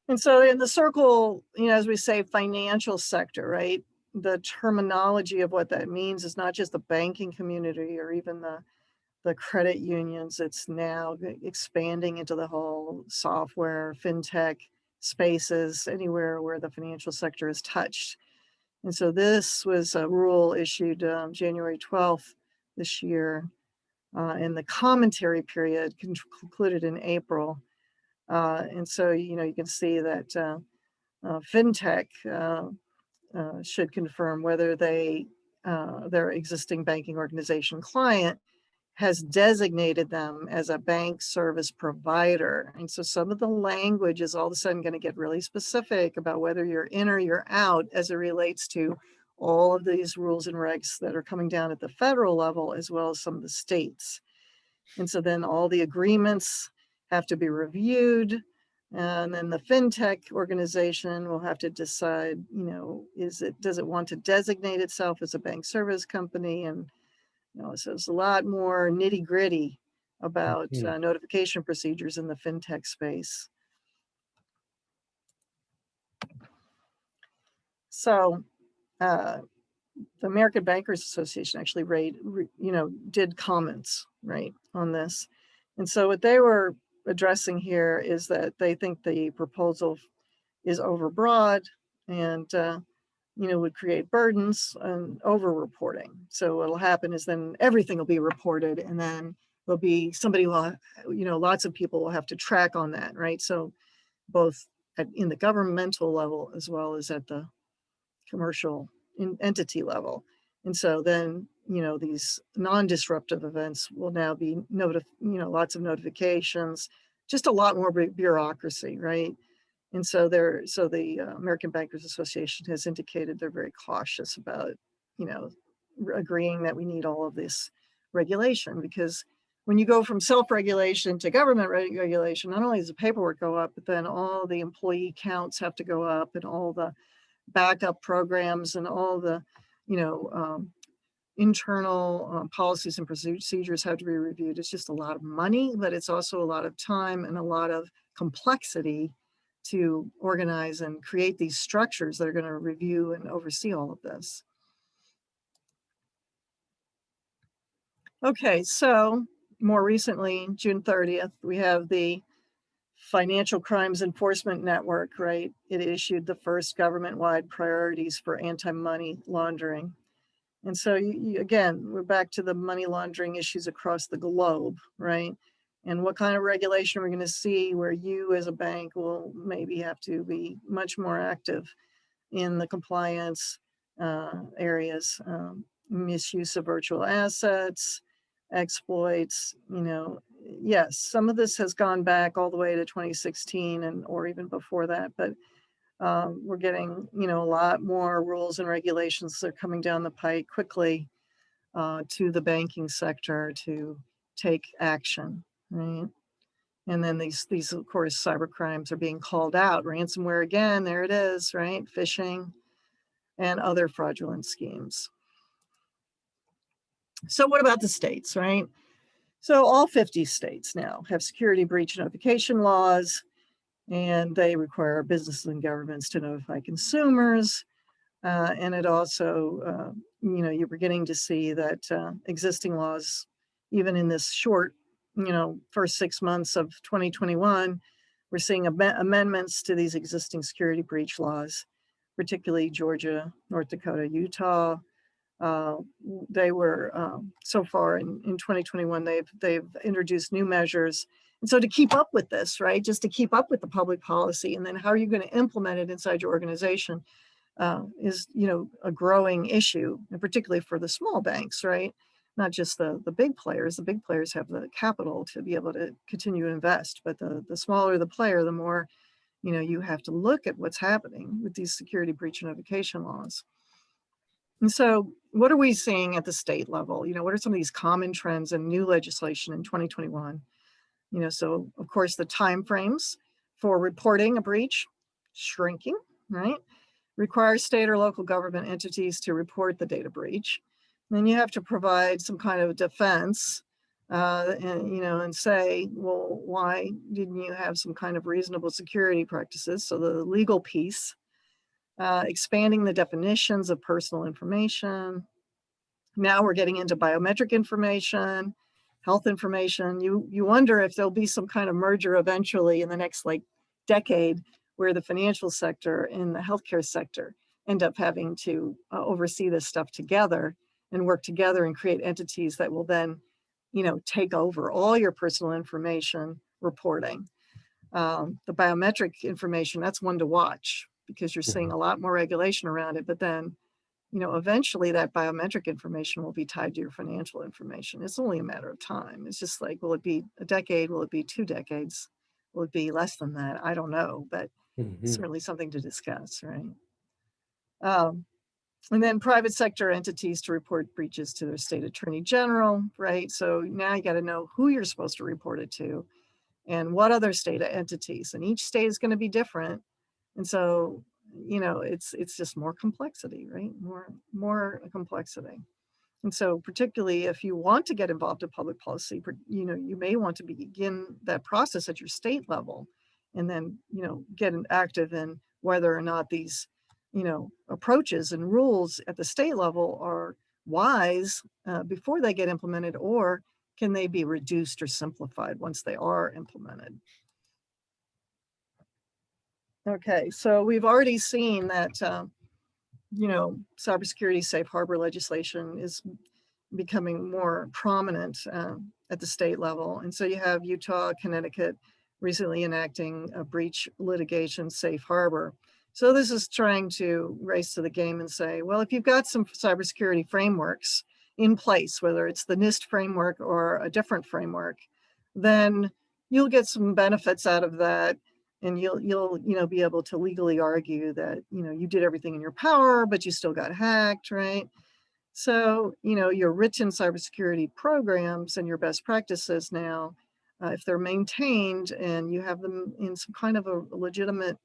And so in the circle, as we say, financial sector, right? The terminology of what that means is not just the banking community or even the credit unions. It's now expanding into the whole software, fintech spaces, anywhere where the financial sector is touched. And so this was a rule issued January 12th this year, and the commentary period concluded in April. And so, you can see that fintech should confirm whether their existing banking organization client has designated them as a bank service provider. And so some of the language is all of a sudden going to get really specific about whether you're in or you're out as it relates to all of these rules and regs that are coming down at the federal level, as well as some of the states. And so then all the agreements have to be reviewed. And then the fintech organization will have to decide, does it want to designate itself as a bank service company? And so it's a lot more nitty gritty about notification procedures in the fintech space. So the American Bankers Association actually did comments, right, on this. And so what they were addressing here is that they think the proposal is overbroad and would create burdens and over-reporting. So what'll happen is then everything will be reported, and then there'll be lots of people will have to track on that, right? So both in the governmental level as well as at the commercial entity level. And so then, these non-disruptive events will now be lots of notifications, just a lot more bureaucracy, right? And so the American Bankers Association has indicated they're very cautious about, agreeing that we need all of this regulation, because when you go from self-regulation to government regulation, not only does the paperwork go up, but then all the employee counts have to go up, and all the backup programs and all the, internal policies and procedures have to be reviewed. It's just a lot of money, but it's also a lot of time and a lot of complexity to organize and create these structures that are going to review and oversee all of this. Okay, so more recently, June 30th, we have the Financial Crimes Enforcement Network, right? It issued the first government-wide priorities for anti-money laundering. And so again, we're back to the money laundering issues across the globe, right? And what kind of regulation we're going to see where you as a bank will maybe have to be much more active in the compliance areas, misuse of virtual assets, exploits, yes, some of this has gone back all the way to 2016 or even before that, but we're getting, a lot more rules and regulations that are coming down the pike quickly to the banking sector to take action, right? And then these of course, cyber crimes are being called out. Ransomware again, there it is, right? Phishing and other fraudulent schemes. So what about the states, right? So all 50 states now have security breach notification laws, and they require businesses and governments to notify consumers. And it also, you're beginning to see that existing laws, even in this short, first 6 months of 2021, we're seeing amendments to these existing security breach laws, particularly Georgia, North Dakota, Utah. They were so far in 2021, they've introduced new measures. And so to keep up with this, right, just to keep up with the public policy, and then how are you going to implement it inside your organization is, a growing issue, and particularly for the small banks, right? Not just the big players. The big players have the capital to be able to continue to invest, but the smaller the player, the more, you have to look at what's happening with these security breach notification laws. And so what are we seeing at the state level? What are some of these common trends and new legislation in 2021? So of course the timeframes for reporting a breach shrinking, right? Requires state or local government entities to report the data breach. And then you have to provide some kind of defense and say, well, why didn't you have some kind of reasonable security practices? So the legal piece. Expanding the definitions of personal information. Now we're getting into biometric information, health information. You wonder if there'll be some kind of merger eventually in the next decade where the financial sector and the healthcare sector end up having to oversee this stuff together and work together and create entities that will then, take over all your personal information reporting. The biometric information, that's one to watch, because you're seeing a lot more regulation around it. But then, eventually that biometric information will be tied to your financial information. It's only a matter of time. It's just like, will it be a decade? Will it be 2 decades? Will it be less than that? I don't know, but certainly something to discuss, right? And then private sector entities to report breaches to their state attorney general, right? So now you got to know who you're supposed to report it to and what other state entities. And each state is going to be different. And so, it's just more complexity, right? More complexity. And so particularly if you want to get involved in public policy, you may want to begin that process at your state level and then, get active in whether or not these, approaches and rules at the state level are wise before they get implemented, or can they be reduced or simplified once they are implemented? Okay, so we've already seen that, cybersecurity safe harbor legislation is becoming more prominent at the state level. And so you have Utah, Connecticut recently enacting a breach litigation safe harbor. So this is trying to race to the game and say, well, if you've got some cybersecurity frameworks in place, whether it's the NIST framework or a different framework, then you'll get some benefits out of that. And you'll be able to legally argue that, you did everything in your power, but you still got hacked, right? So, your written cybersecurity programs and your best practices now, if they're maintained and you have them in some kind of a legitimate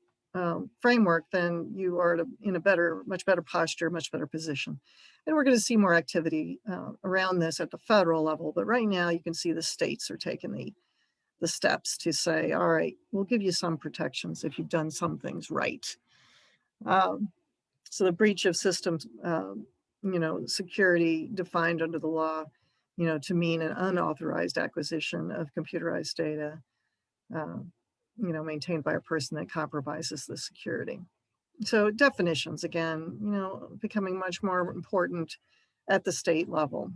framework, then you are in a much better posture, much better position. And we're going to see more activity around this at the federal level. But right now you can see the states are taking the steps to say, all right, we'll give you some protections if you've done some things right. So the breach of systems, security defined under the law, to mean an unauthorized acquisition of computerized data, maintained by a person that compromises the security. So definitions, again, becoming much more important at the state level.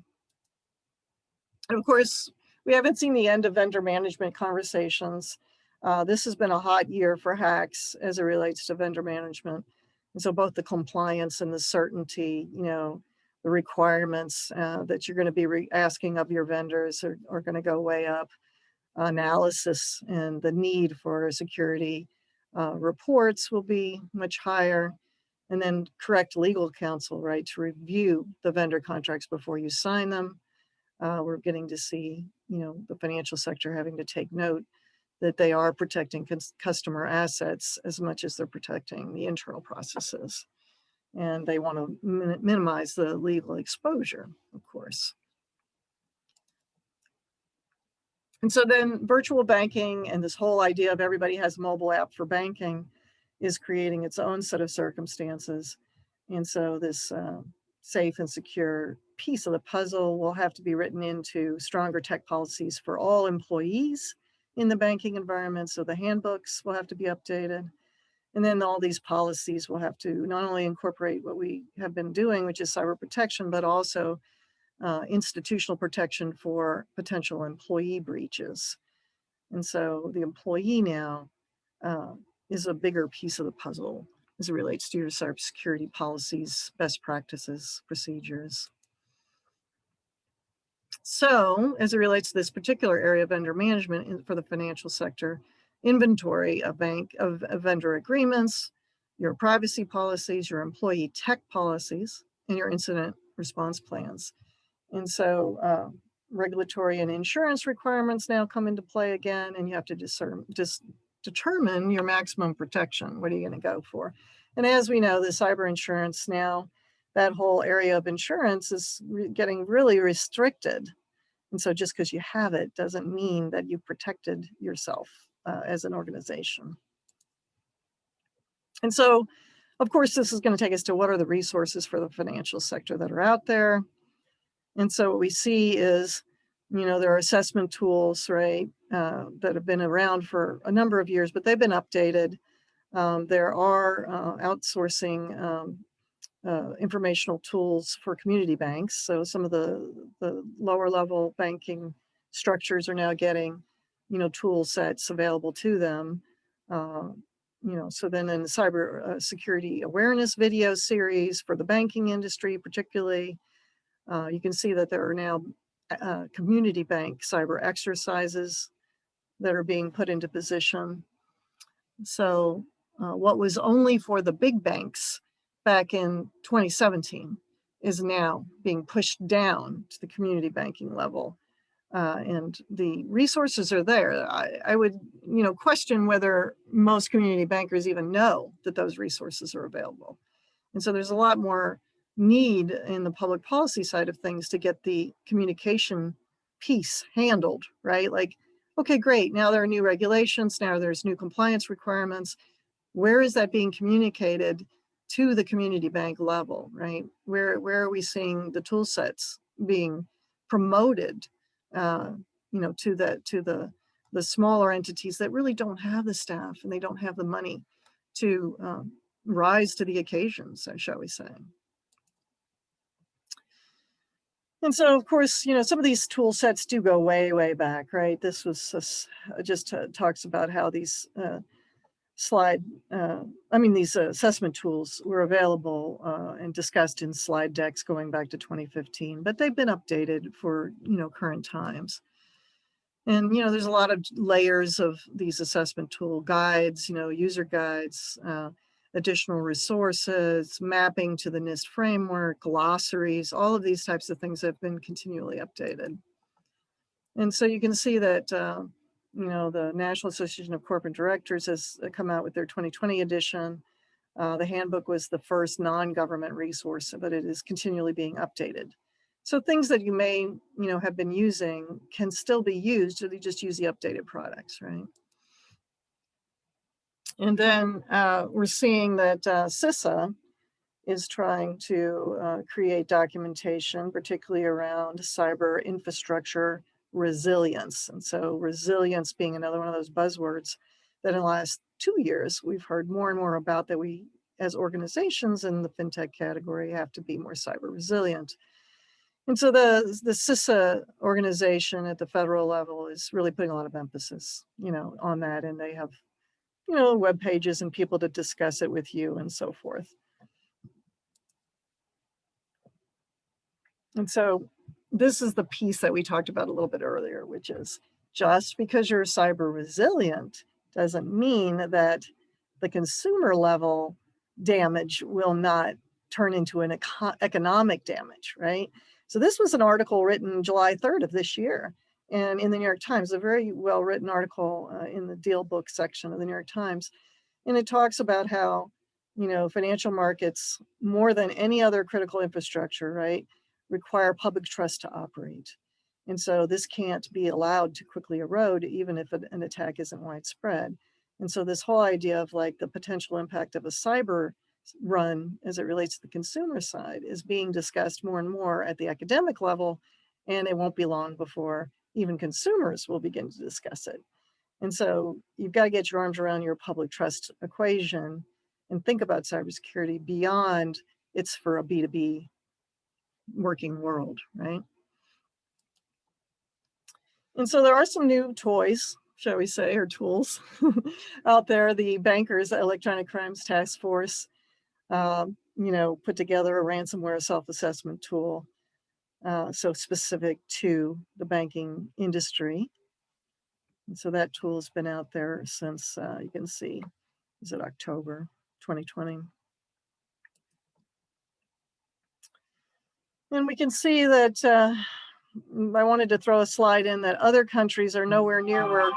And of course, we haven't seen the end of vendor management conversations. This has been a hot year for hacks as it relates to vendor management. And so both the compliance and the certainty, the requirements that you're going to be asking of your vendors are going to go way up. Analysis and the need for security reports will be much higher. And then correct legal counsel, right, to review the vendor contracts before you sign them. We're getting to see, the financial sector having to take note that they are protecting customer assets as much as they're protecting the internal processes. And they want to minimize the legal exposure, of course. And so then virtual banking and this whole idea of everybody has a mobile app for banking is creating its own set of circumstances. And so this safe and secure piece of the puzzle will have to be written into stronger tech policies for all employees in the banking environment. So the handbooks will have to be updated. And then all these policies will have to not only incorporate what we have been doing, which is cyber protection, but also institutional protection for potential employee breaches. And so the employee now is a bigger piece of the puzzle as it relates to your cybersecurity policies, best practices, procedures. So as it relates to this particular area of vendor management for the financial sector, inventory of vendor agreements, your privacy policies, your employee tech policies, and your incident response plans. And so regulatory and insurance requirements now come into play again, and you have to determine your maximum protection. What are you going to go for? And as we know, the cyber insurance now, that whole area of insurance is getting really restricted. And so just because you have it doesn't mean that you protected yourself as an organization. And so, of course, this is going to take us to what are the resources for the financial sector that are out there. And so what we see is, there are assessment tools, right, that have been around for a number of years, but they've been updated. There are outsourcing informational tools for community banks. So some of the lower level banking structures are now getting, tool sets available to them. So then in the cyber security awareness video series for the banking industry, particularly, you can see that there are now community bank cyber exercises that are being put into position. So what was only for the big banks back in 2017 is now being pushed down to the community banking level. And the resources are there. I would, question whether most community bankers even know that those resources are available. And so there's a lot more need in the public policy side of things to get the communication piece handled, right? Like, okay, great. Now there are new regulations. Now there's new compliance requirements. Where is that being communicated to the community bank level, right? Where are we seeing the tool sets being promoted, to the smaller entities that really don't have the staff and they don't have the money to rise to the occasions, shall we say. And so, of course, some of these tool sets do go way, way back, right? This was just talks about how these these assessment tools were available and discussed in slide decks going back to 2015, but they've been updated for, current times. And, there's a lot of layers of these assessment tool guides, user guides, additional resources, mapping to the NIST framework, glossaries, all of these types of things have been continually updated. And so you can see that, the National Association of Corporate Directors has come out with their 2020 edition. The handbook was the first non-government resource, but it is continually being updated. So things that you may, have been using can still be used, or you just use the updated products, right? And then we're seeing that CISA is trying to create documentation, particularly around cyber infrastructure resilience. And so resilience being another one of those buzzwords that in the last 2 years, we've heard more and more about, that we as organizations in the fintech category have to be more cyber resilient. And so the CISA organization at the federal level is really putting a lot of emphasis, on that. And they have, web pages and people to discuss it with you and so forth. And so this is the piece that we talked about a little bit earlier, which is just because you're cyber resilient doesn't mean that the consumer level damage will not turn into an economic damage, right? So this was an article written July 3rd of this year, and in the New York Times, a very well-written article in the deal book section of the New York Times. And it talks about how, financial markets, more than any other critical infrastructure, right, require public trust to operate. And so this can't be allowed to quickly erode, even if an attack isn't widespread. And so this whole idea of like the potential impact of a cyber run as it relates to the consumer side is being discussed more and more at the academic level, and it won't be long before even consumers will begin to discuss it. And so you've got to get your arms around your public trust equation and think about cybersecurity beyond it's for a B2B working world, right? And so there are some new toys, shall we say, or tools out there. The Bankers Electronic Crimes Task Force, put together a ransomware self-assessment tool, so specific to the banking industry. And so that tool has been out there since, you can see, is it October 2020? And we can see that I wanted to throw a slide in that other countries are nowhere near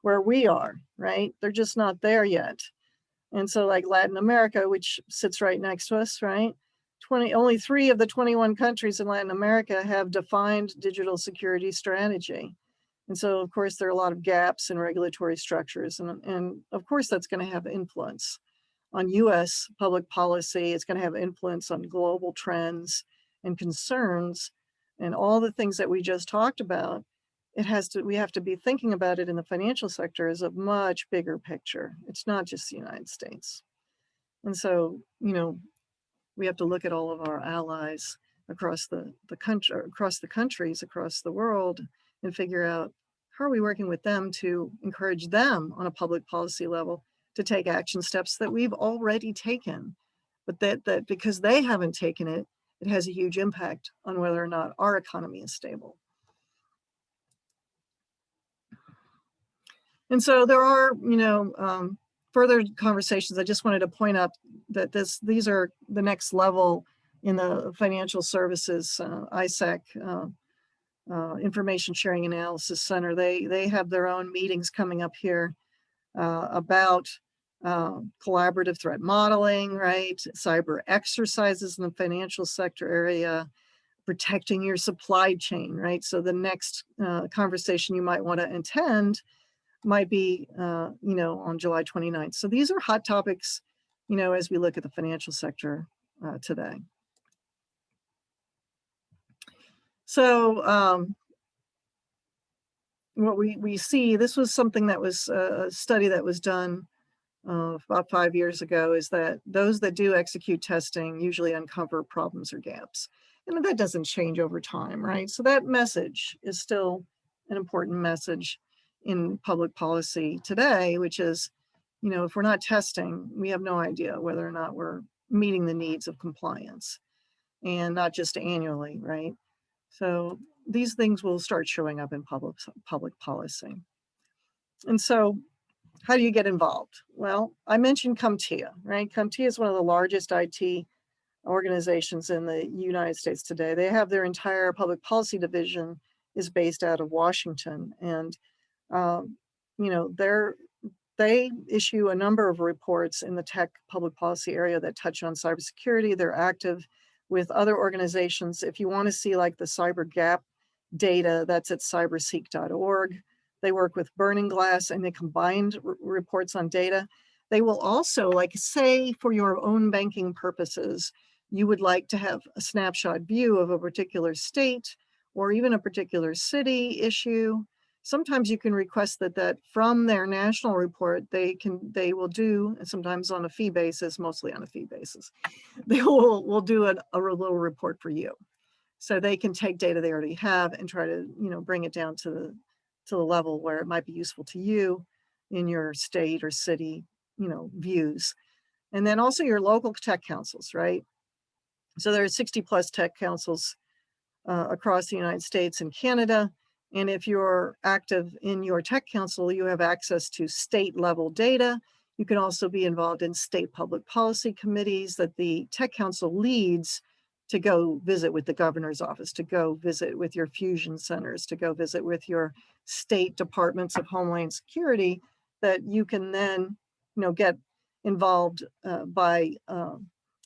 where we are, right? They're just not there yet. And so like Latin America, which sits right next to us, right? Only 3 of the 21 countries in Latin America have defined digital security strategy. And so, of course, there are a lot of gaps in regulatory structures. And of course, that's going to have influence on US public policy. It's going to have influence on global trends and concerns and all the things that we just talked about. We have to be thinking about it in the financial sector as a much bigger picture. It's not just the United States. And so, we have to look at all of our allies across the country, across the countries, across the world, and figure out how are we working with them to encourage them on a public policy level to take action steps that we've already taken, but that because they haven't taken it, it has a huge impact on whether or not our economy is stable. And so there are, further conversations. I just wanted to point out that these are the next level in the financial services, ISAC, Information Sharing Analysis Center. They have their own meetings coming up here about collaborative threat modeling, right? Cyber exercises in the financial sector area, protecting your supply chain, right? So the next conversation you might want to attend might be, on July 29th. So these are hot topics, as we look at the financial sector today. So what we see, this was something that was a study that was done about 5 years ago, is that those that do execute testing usually uncover problems or gaps. And that doesn't change over time, right? So that message is still an important message in public policy today, which is, if we're not testing, we have no idea whether or not we're meeting the needs of compliance, and not just annually, right? So these things will start showing up in public policy. And so how do you get involved? Well, I mentioned CompTIA, right? CompTIA is one of the largest IT organizations in the United States today. They have their entire public policy division is based out of Washington. And they issue a number of reports in the tech public policy area that touch on cybersecurity. They're active with other organizations. If you want to see like the cyber gap data, that's at cyberseek.org. They work with Burning Glass and they combined reports on data. They will also, like, say for your own banking purposes, you would like to have a snapshot view of a particular state or even a particular city issue. Sometimes you can request that from their national report, they will do, sometimes on a fee basis, mostly on a fee basis, they will do a little report for you. So they can take data they already have and try to, bring it down to the level where it might be useful to you in your state or city, views. And then also your local tech councils, right? So there are 60 plus tech councils across the United States and Canada. And if you're active in your tech council, you have access to state level data. You can also be involved in state public policy committees that the tech council leads, to go visit with the governor's office, to go visit with your fusion centers, to go visit with your state departments of Homeland Security, that you can then, get involved by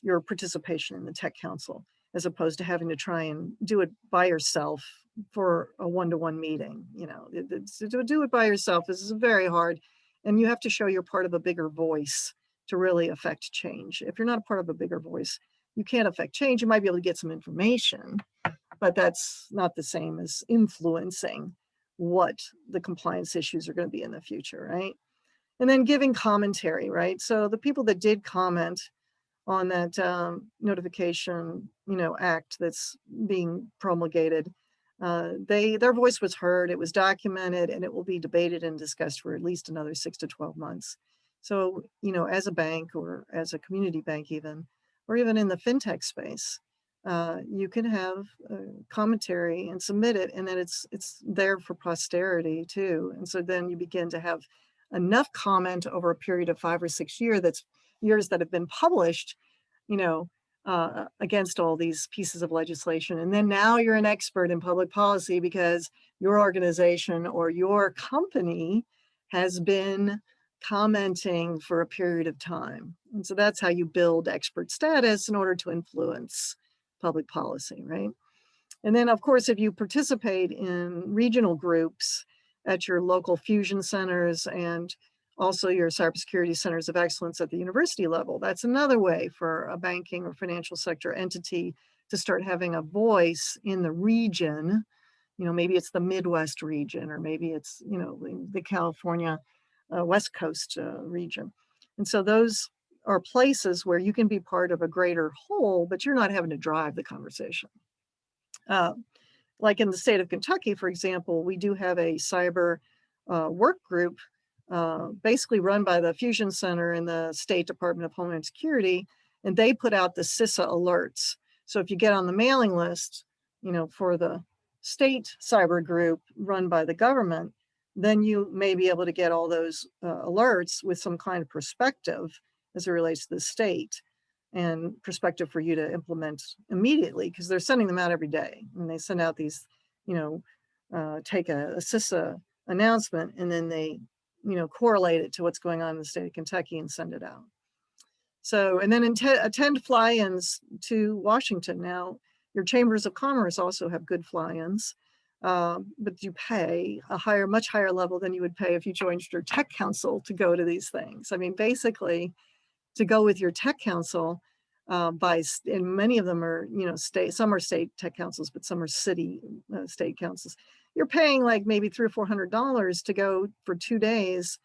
your participation in the tech council, as opposed to having to try and do it by yourself for a one-to-one meeting. To do it by yourself is very hard, and you have to show you're part of a bigger voice to really affect change. If you're not a part of a bigger voice, you can't affect change. You might be able to get some information, but that's not the same as influencing what the compliance issues are going to be in the future, right? And then giving commentary, right? So the people that did comment on that notification, act that's being promulgated, their voice was heard, it was documented, and it will be debated and discussed for at least another 6 to 12 months. So, as a bank or as a community bank even, or even in the fintech space, you can have commentary and submit it, and then it's there for posterity too. And so then you begin to have enough comment over a period of 5 or 6 years that have been published, against all these pieces of legislation. And then now you're an expert in public policy because your organization or your company has been commenting for a period of time. And so that's how you build expert status in order to influence public policy, right? And then, of course, if you participate in regional groups at your local fusion centers and also your cybersecurity centers of excellence at the university level, that's another way for a banking or financial sector entity to start having a voice in the region. Maybe it's the Midwest region, or maybe it's, the California West Coast region. And so those are places where you can be part of a greater whole, but you're not having to drive the conversation. Like in the state of Kentucky, for example, we do have a cyber work group basically run by the Fusion Center in the State Department of Homeland Security, and they put out the CISA alerts. So if you get on the mailing list, for the state cyber group run by the government, then you may be able to get all those alerts with some kind of perspective as it relates to the state, and perspective for you to implement immediately, because they're sending them out every day. And they send out these, take a CISA announcement, and then they, correlate it to what's going on in the state of Kentucky and send it out. So, and then attend fly-ins to Washington. Now, your chambers of commerce also have good fly-ins, but you pay a much higher level than you would pay if you joined your tech council to go to these things. I mean, basically, to go with your tech council, and many of them are, some are state tech councils, but some are city state councils. You're paying like maybe $300 or $400 to go for 2 days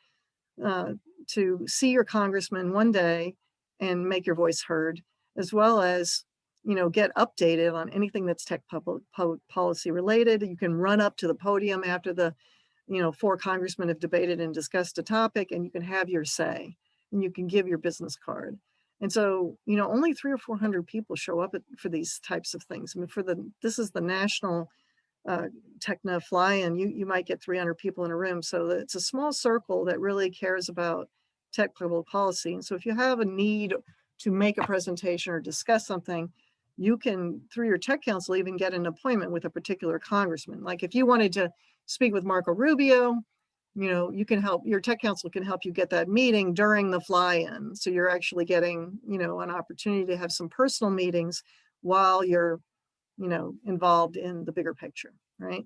to see your congressman one day and make your voice heard, as well as, get updated on anything that's tech public policy related. You can run up to the podium after the, 4 congressmen have debated and discussed a topic, and you can have your say, and you can give your business card. And so, only 300 or 400 people show up for these types of things. I mean, this is the national Techna fly-in, you might get 300 people in a room. So it's a small circle that really cares about tech public policy. And so if you have a need to make a presentation or discuss something, you can, through your tech council, even get an appointment with a particular congressman. Like if you wanted to speak with Marco Rubio, you can help, your tech council can help you get that meeting during the fly-in. So you're actually getting, an opportunity to have some personal meetings while you're, involved in the bigger picture, right?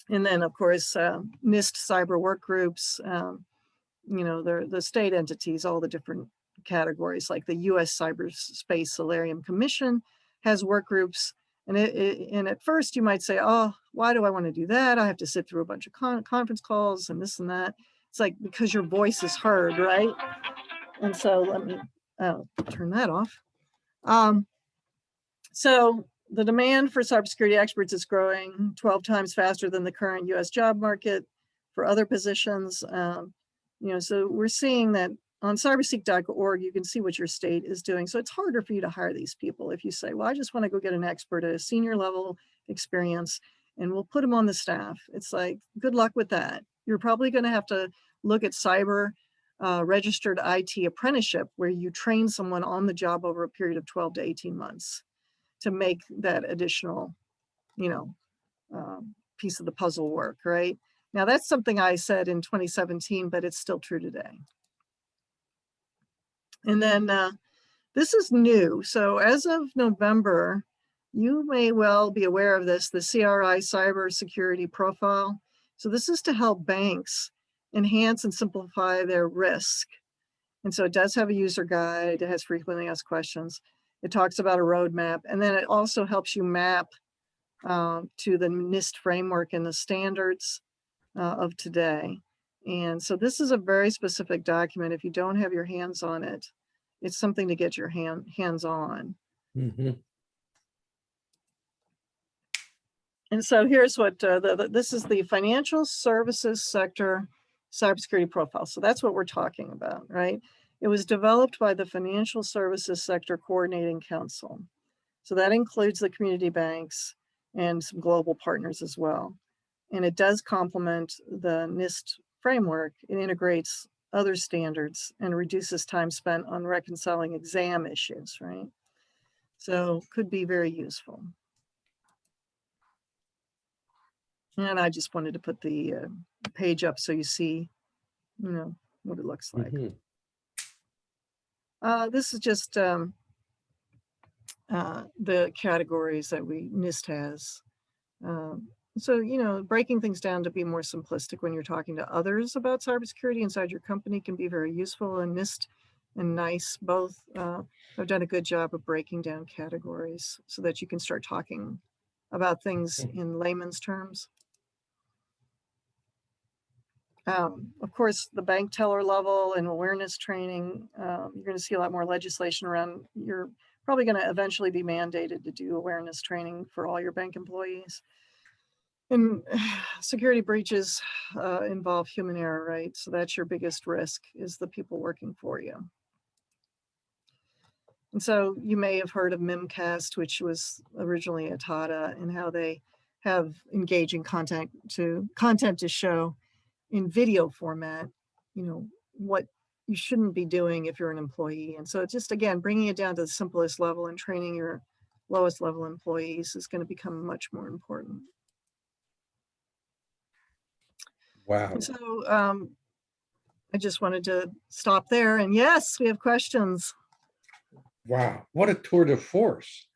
And then of course, NIST cyber work groups, they're the state entities, all the different categories, like the US Cyberspace Solarium Commission has work groups. And and at first you might say, oh, why do I want to do that? I have to sit through a bunch of conference calls and this and that. It's like, because your voice is heard, right? And so let me turn that off. So the demand for cybersecurity experts is growing 12 times faster than the current US job market for other positions. So we're seeing that on cyberseek.org, you can see what your state is doing. So it's harder for you to hire these people if you say, well, I just want to go get an expert at a senior level experience and we'll put them on the staff. It's like, good luck with that. You're probably going to have to look at cyber registered IT apprenticeship, where you train someone on the job over a period of 12 to 18 months to make that additional, piece of the puzzle work, right? Now that's something I said in 2017, but it's still true today. And then this is new. So as of November, you may well be aware of this, the CRI Cybersecurity Profile. So this is to help banks enhance and simplify their risk. And so it does have a user guide. It has frequently asked questions. It talks about a roadmap. And then it also helps you map to the NIST framework and the standards of today. And so this is a very specific document. If you don't have your hands on it, it's something to get your hands on. Mm-hmm. And so here's what this is, the financial services sector cybersecurity profile. So that's what we're talking about, right? It was developed by the Financial Services Sector Coordinating Council. So that includes the community banks and some global partners as well. And it does complement the NIST framework. It integrates other standards and reduces time spent on reconciling exam issues, right? So could be very useful. And I just wanted to put the page up so you see, you know, what it looks like. This is just the categories that NIST has. So, you know, breaking things down to be more simplistic when you're talking to others about cybersecurity inside your company can be very useful. And NIST and NICE both have done a good job of breaking down categories so that you can start talking about things in layman's terms. Of course, the bank teller level and awareness training, you're going to see a lot more legislation around. You're probably going to eventually be mandated to do awareness training for all your bank employees. And security breaches involve human error, right? So that's your biggest risk, is the people working for you. And so you may have heard of Mimcast, which was originally at Tata, and how they have engaging content to show in video format, you know, what you shouldn't be doing if you're an employee. And so it's just, again, bringing it down to the simplest level and training your lowest level employees is going to become much more important. Wow. And so I just wanted to stop there. And yes, we have questions. Wow. What a tour de force.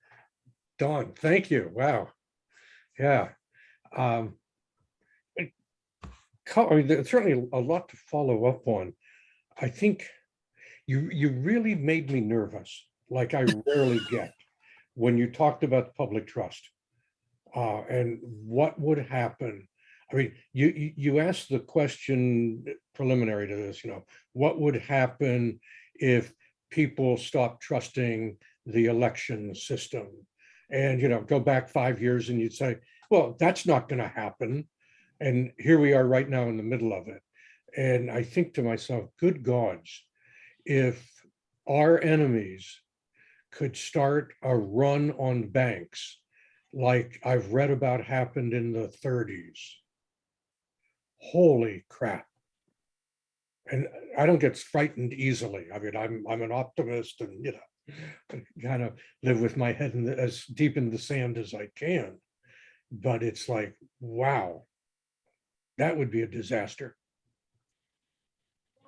Dawn, thank you. Wow. Yeah. I mean, there's certainly a lot to follow up on. I think you really made me nervous, like I rarely get, when you talked about public trust and what would happen. I mean, you asked the question preliminary to this, you know, what would happen if people stop trusting the election system? And, you know, go back 5 years and you'd say, well, that's not going to happen. And here we are right now in the middle of it. And I think to myself, good gods, if our enemies could start a run on banks like I've read about happened in the 30s, holy crap. And I don't get frightened easily. I mean, I'm an optimist, and, you know, kind of live with my head as deep in the sand as I can. But it's like, wow, that would be a disaster.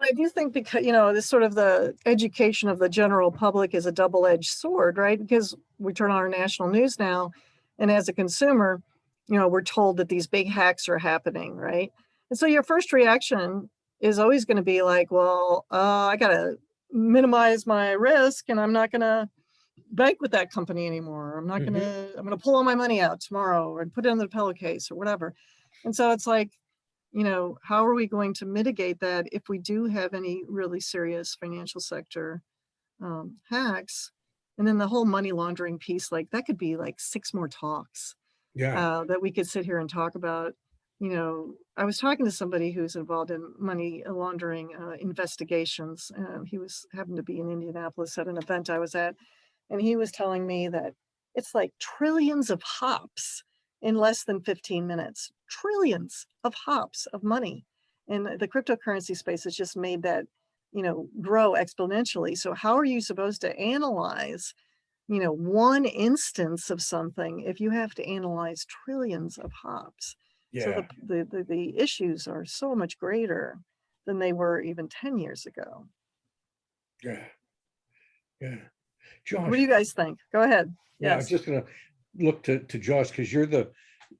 I do think, because, you know, this sort of the education of the general public is a double-edged sword, right? Because we turn on our national news now, and as a consumer, you know, we're told that these big hacks are happening, right? And so your first reaction is always going to be like, well, I got to minimize my risk, and I'm not going to bank with that company anymore. I'm not going to, I'm going to pull all my money out tomorrow and put it in the pillowcase or whatever. And so it's like, you know, how are we going to mitigate that if we do have any really serious financial sector hacks? And then the whole money laundering piece, like that could be like 6 more talks that we could sit here and talk about. You know, I was talking to somebody who's involved in money laundering investigations. He happened to be in Indianapolis at an event I was at, and he was telling me that it's like trillions of hops in less than 15 minutes, trillions of hops of money. And the cryptocurrency space has just made that, you know, grow exponentially. So how are you supposed to analyze, you know, one instance of something if you have to analyze trillions of hops? So the issues are so much greater than they were even 10 years ago. Yeah. Josh, what do you guys think? Go ahead. Yeah, I'm just going to look to Josh, because you're the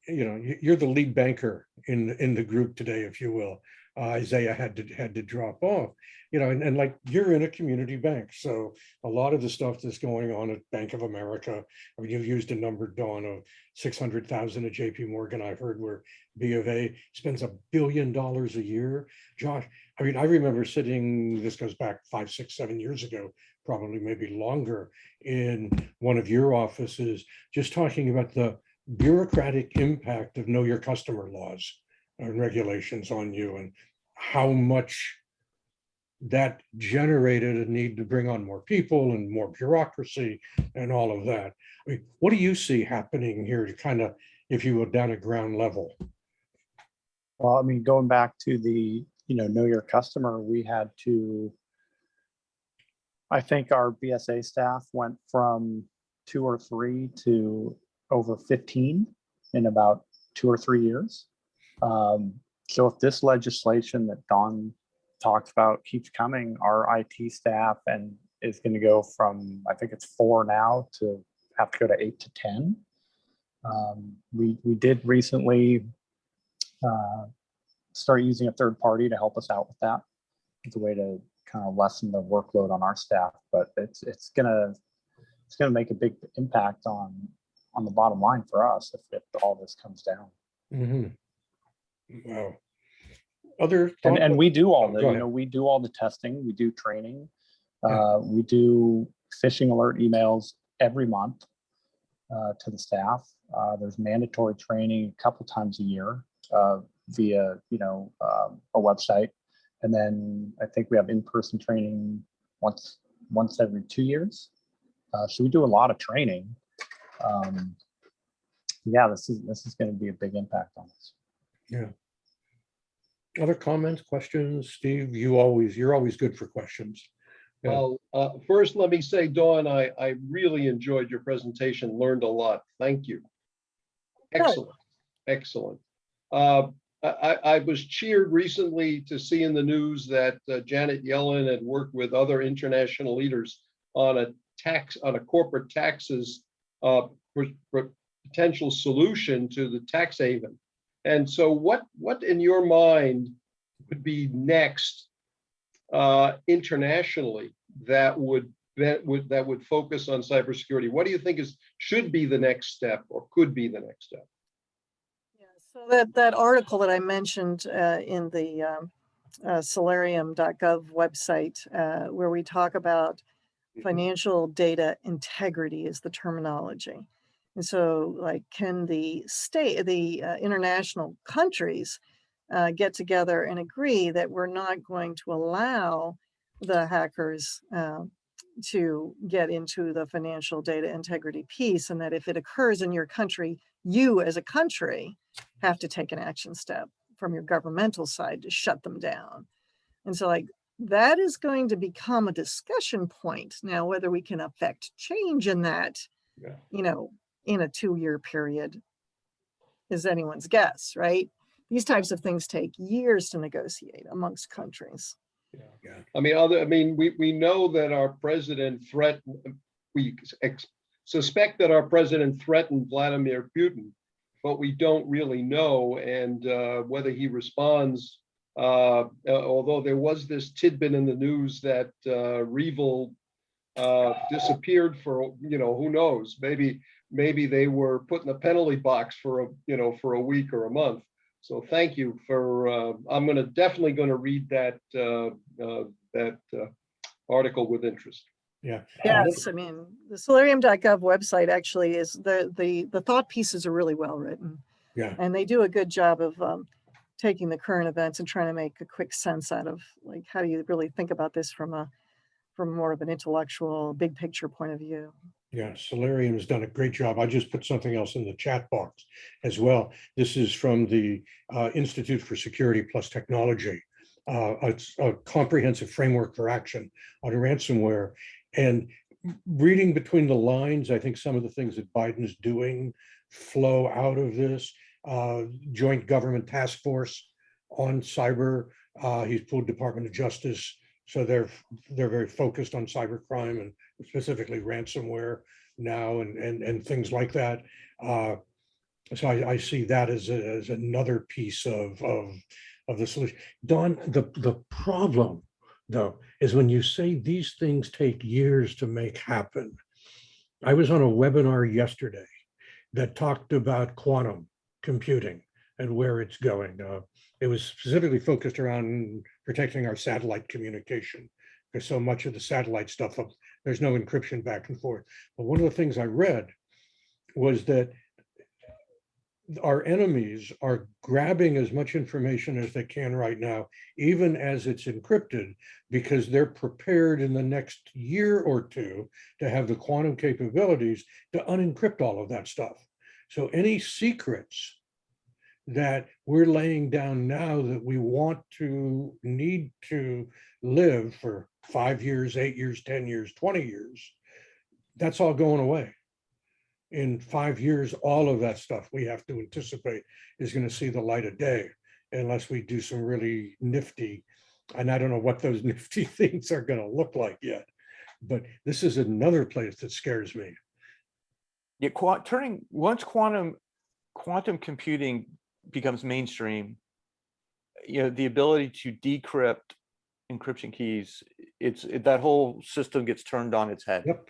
lead banker in the group today, if you will. Isaiah had to drop off, you know, and like you're in a community bank, so a lot of the stuff that's going on at Bank of America, I mean, you've used a number, Dawn, of 600,000 at JP Morgan. I've heard where B of A spends $1 billion a year. Josh, I mean, I remember sitting, this goes back 5, 6, 7 years ago, probably maybe longer, in one of your offices, just talking about bureaucratic impact of know your customer laws and regulations on you, and how much that generated a need to bring on more people and more bureaucracy and all of that. I mean, what do you see happening here to kind of, if you will, down at ground level? Well, I mean, going back to the, know your customer, we had to, I think our BSA staff went from 2 or 3 to over 15 in about 2 or 3 years. So if this legislation that Don talked about keeps coming, our IT staff and is going to go from, I think it's 4 now, to have to go to 8 to 10. We did recently start using a third party to help us out with that. It's a way to kind of lessen the workload on our staff, but it's gonna make a big impact on the bottom line for us if all this comes down. Mm-hmm. Wow. Other and we do all the we do all the testing, we do training, we do phishing alert emails every month to the staff. There's mandatory training a couple times a year via a website, and then I think we have in-person training once every 2 years. So we do a lot of training. Yeah, this is going to be a big impact on us. Yeah. Other comments, questions, Steve? You're always good for questions. Yeah. Well, first, let me say, Dawn, I really enjoyed your presentation, learned a lot. Thank you. Excellent. Excellent. I was cheered recently to see in the news that Janet Yellen had worked with other international leaders on a corporate taxes potential solution to the tax haven. And so what in your mind would be next internationally that would focus on cybersecurity? What do you think should be the next step or could be the next step? Yeah, so that article that I mentioned in the Solarium.gov website, where we talk about financial data integrity is the terminology. And so, like, can the international countries get together and agree that we're not going to allow the hackers to get into the financial data integrity piece, and that if it occurs in your country, you as a country have to take an action step from your governmental side to shut them down. And so, like, that is going to become a discussion point. Now, whether we can affect change in that, in a 2-year period is anyone's guess, right? These types of things take years to negotiate amongst countries. Yeah. I mean, we know that our president we suspect that our president threatened Vladimir Putin, but we don't really know, and whether he responds. Although there was this tidbit in the news that Revil disappeared for who knows, maybe they were put in a penalty box for a week or a month. So thank you for I'm definitely going to read that article with interest. Yeah. Yes, I mean, the Solarium.gov website actually is the thought pieces are really well written. Yeah. And they do a good job of taking the current events and trying to make a quick sense out of, like, how do you really think about this from more of an intellectual, big picture point of view. Yeah, Solarium has done a great job. I just put something else in the chat box as well. This is from the Institute for Security Plus Technology. It's a comprehensive framework for action on ransomware. And reading between the lines, I think some of the things that Biden's doing flow out of this. Joint government task force on cyber. He's pulled Department of Justice, so they're very focused on cybercrime and specifically ransomware now and things like that. So I see that as another piece of the solution. Don, the problem though is when you say these things take years to make happen. I was on a webinar yesterday that talked about quantum computing and where it's going. It was specifically focused around protecting our satellite communication, because so much of the satellite stuff, there's no encryption back and forth. But one of the things I read was that our enemies are grabbing as much information as they can right now, even as it's encrypted, because they're prepared in the next year or two to have the quantum capabilities to unencrypt all of that stuff. So any secrets that we're laying down now that we want to need to live for 5 years, 8 years, 10 years, 20 years, that's all going away. In 5 years, all of that stuff we have to anticipate is going to see the light of day, unless we do some really nifty, and I don't know what those nifty things are going to look like yet, but this is another place that scares me. Yeah, once quantum computing becomes mainstream, the ability to decrypt encryption keys, that whole system gets turned on its head. Yep.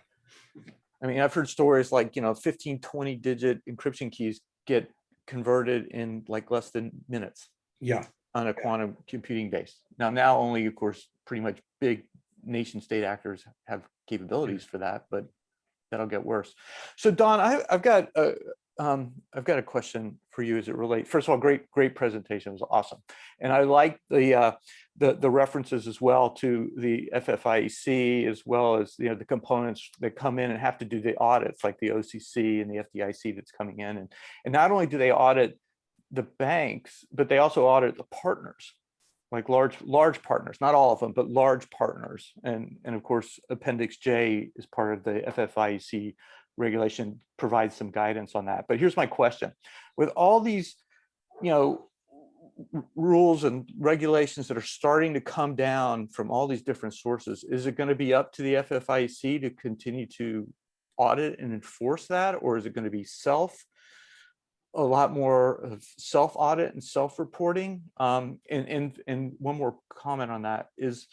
I mean, I've heard stories like, 15, 20 digit encryption keys get converted in like less than minutes. Yeah. On a quantum computing base. Now only, of course, pretty much big nation state actors have capabilities for that, but that'll get worse. So Don, I've got a question for you as it relates. First of all, great presentation. It was awesome. And I like the references as well to the FFIEC, as well as the components that come in and have to do the audits, like the OCC and the FDIC that's coming in. And not only do they audit the banks, but they also audit the partners, like large partners, not all of them, but large partners. And of course, Appendix J is part of the FFIEC regulation, provides some guidance on that. But here's my question. With all these, rules and regulations that are starting to come down from all these different sources, is it going to be up to the FFIEC to continue to audit and enforce that? Or is it going to be a lot more of self-audit and self-reporting? And one more comment on that is,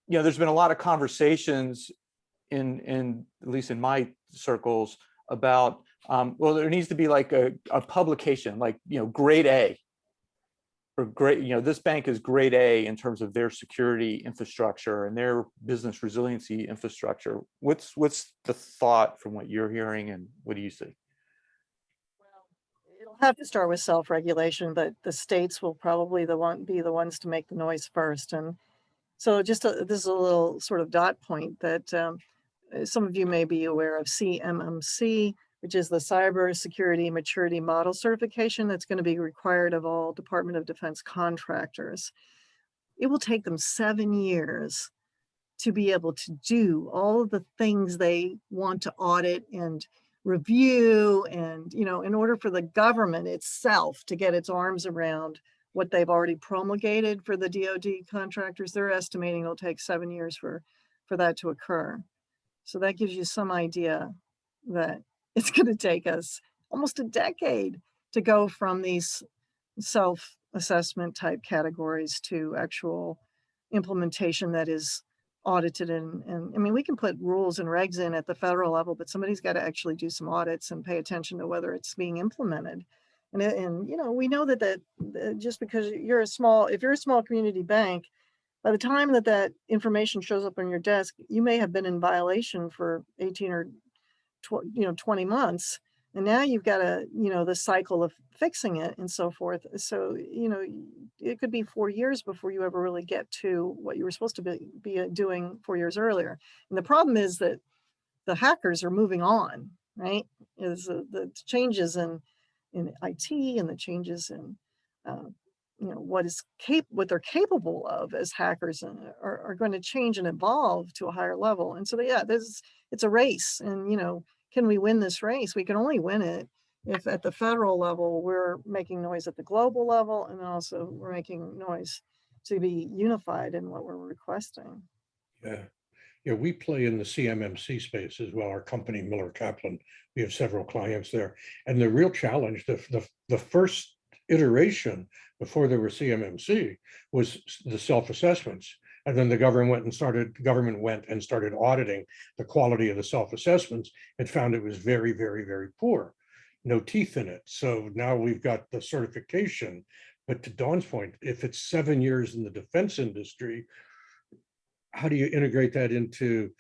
there's been a lot of conversations in at least in my circles about, well, there needs to be like a publication, like, grade A, or great, this bank is grade A in terms of their security infrastructure and their business resiliency infrastructure. What's the thought from what you're hearing, and what do you see? It'll have to start with self-regulation, but the states will probably be the ones to make the noise first. And so this is a little sort of dot point that some of you may be aware of CMMC, which is the Cybersecurity Maturity Model Certification that's going to be required of all Department of Defense contractors. It will take them 7 years to be able to do all of the things they want to audit and review, and in order for the government itself to get its arms around what they've already promulgated for the DoD contractors, they're estimating it'll take 7 years for that to occur. So that gives you some idea that it's going to take us almost a decade to go from these self-assessment type categories to actual implementation that is audited. And I mean, we can put rules and regs in at the federal level, but somebody's got to actually do some audits and pay attention to whether it's being implemented. And we know that just because if you're a small community bank, by the time that information shows up on your desk, you may have been in violation for 18 or 20 months. And now you've got the cycle of fixing it and so forth. So, it could be 4 years before you ever really get to what you were supposed to be doing 4 years earlier. And the problem is that the hackers are moving on, right? Is the changes in IT and the changes in, what they're capable of as hackers are going to change and evolve to a higher level. And so, it's a race. And, can we win this race? We can only win it if at the federal level, we're making noise at the global level, and also we're making noise to be unified in what we're requesting. Yeah, we play in the CMMC space as well. Our company, Miller Kaplan, we have several clients there. And the real challenge, the first iteration before there were CMMC was the self-assessments. And then the government went and started auditing the quality of the self-assessments and found it was very, very, very poor. No teeth in it. So now we've got the certification. But to Dawn's point, if it's 7 years in the defense industry, how do you integrate that into,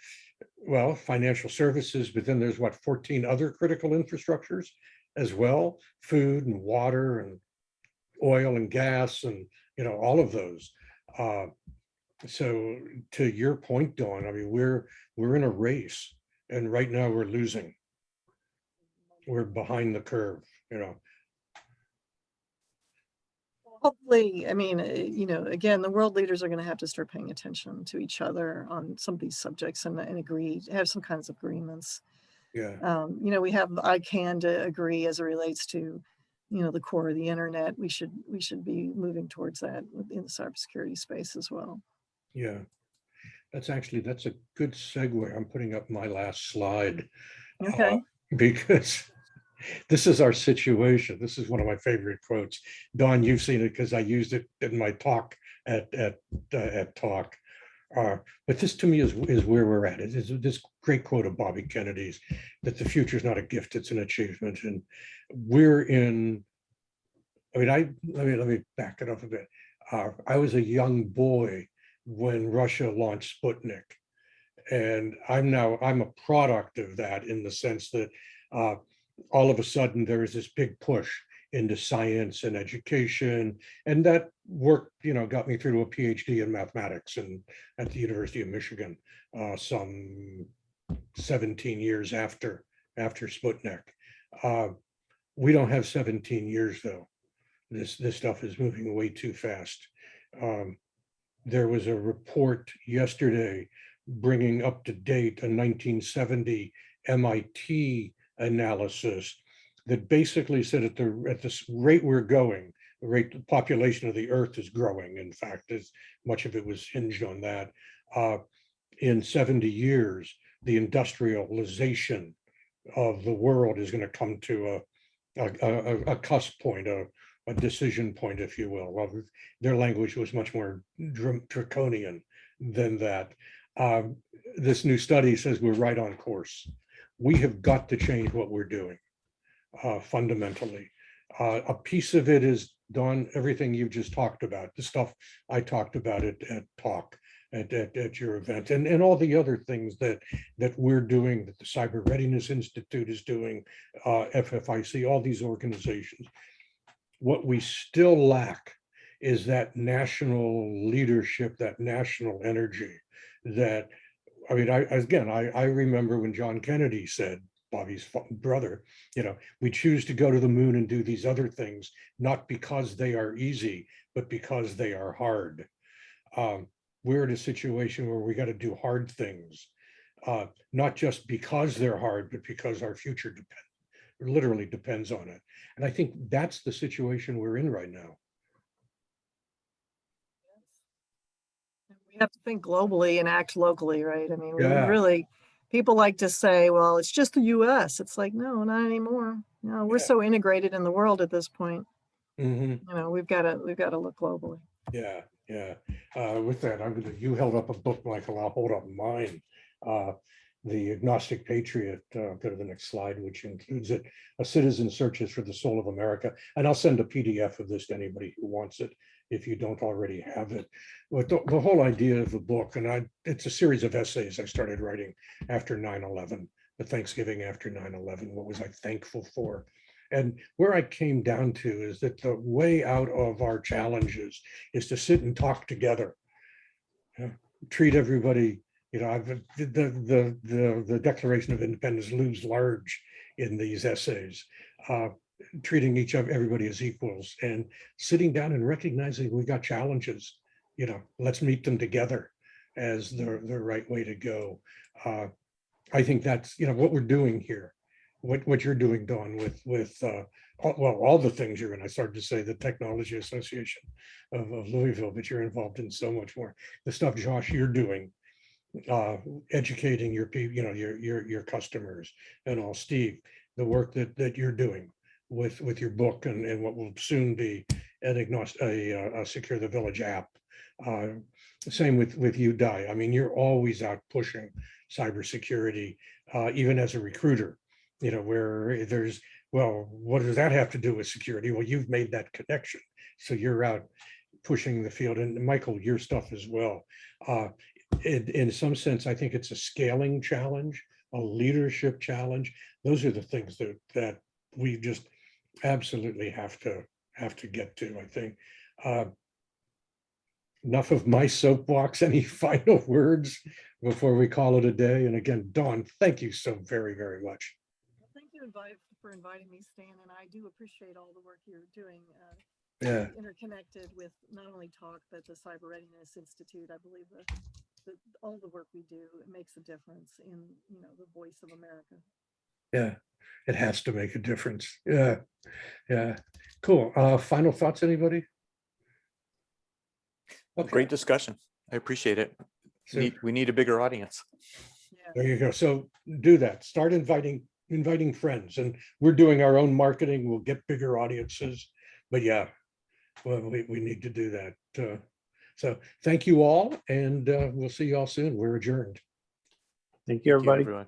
financial services? But then there's 14 other critical infrastructures. as well, food and water and oil and gas and, all of those. So to your point, Dawn, I mean, we're in a race, and right now we're losing. We're behind the curve, Hopefully, I mean, again, the world leaders are going to have to start paying attention to each other on some of these subjects and agree, have some kinds of agreements. Yeah. We have the ICANN to agree as it relates to, the core of the internet. We should be moving towards that in the cybersecurity space as well. Yeah. That's a good segue. I'm putting up my last slide. Okay. Because this is our situation. This is one of my favorite quotes. Dawn, you've seen it because I used it in my talk at talk. But this to me is where we're at. It's this great quote of Bobby Kennedy's that the future is not a gift, it's an achievement. And we're in, let me back it up a bit. I was a young boy when Russia launched Sputnik. And I'm a product of that, in the sense that all of a sudden there is this big push into science and education, and that work, got me through to a PhD in mathematics and at the University of Michigan, some 17 years after Sputnik. We don't have 17 years though. This stuff is moving way too fast. There was a report yesterday bringing up to date a 1970 MIT analysis that basically said at this rate we're going, the population of the earth is growing. In fact, as much of it was hinged on that. In 70 years, the industrialization of the world is going to come to a cusp point, a decision point, if you will. Well, their language was much more draconian than that. This new study says we're right on course. We have got to change what we're doing fundamentally. A piece of it is, Dawn, everything you just talked about, the stuff I talked about at talk, at your event, and all the other things that we're doing, that the Cyber Readiness Institute is doing, FFIC, all these organizations. What we still lack is that national leadership, that national energy. That, I remember when John Kennedy said, Bobby's brother, we choose to go to the moon and do these other things, not because they are easy, but because they are hard. We're in a situation where we got to do hard things, not just because they're hard, but because our future literally depends on it. And I think that's the situation we're in right now. We have to think globally and act locally, right? I mean, Yeah. People like to say, well, it's just the US. It's like, no, not anymore. We're so integrated in the world at this point. Mm-hmm. We've got to look globally. Yeah. With that, you held up a book, Michael. I'll hold up mine. The Agnostic Patriot. Go to the next slide, which includes it. A Citizen Searches for the Soul of America. And I'll send a PDF of this to anybody who wants it, if you don't already have it. But the whole idea of the book, and it's a series of essays I started writing after 9/11, the Thanksgiving after 9/11. What was I thankful for? And where I came down to is that the way out of our challenges is to sit and talk together, treat everybody. The Declaration of Independence looms large in these essays, treating everybody as equals, and sitting down and recognizing we got challenges. Let's meet them together as the right way to go. I think that's what we're doing here. What you're doing, Dawn, with all the things you're in. I started to say the Technology Association of Louisville, but you're involved in so much more. The stuff, Josh, you're doing, educating your people, your customers, and all. Steve, the work that you're doing with your book and what will soon be a Secure the Village app. Same with you, Di. I mean, you're always out pushing cybersecurity, even as a recruiter. Where there's, well, what does that have to do with security? Well, you've made that connection, so you're out pushing the field. And Michael, your stuff as well. In some sense, I think it's a scaling challenge, a leadership challenge. Those are the things that we just absolutely have to get to, I think. Enough of my soapbox. Any final words before we call it a day? And again, Dawn, thank you so very, very much. Well, thank you for inviting me, Stan, and I do appreciate all the work you're doing. Yeah. Interconnected with not only TALK, but the Cyber Readiness Institute. I believe all the work we do, it makes a difference in, the voice of America. Yeah, it has to make a difference. Yeah, yeah. Cool. Final thoughts, anybody? Okay. Great discussion. I appreciate it. We need a bigger audience. Yeah. There you go. So do that. Start inviting friends, and we're doing our own marketing. We'll get bigger audiences. But yeah, well, we need to do that. So thank you all, and we'll see you all soon. We're adjourned. Thank you, Thank you, everybody. everyone.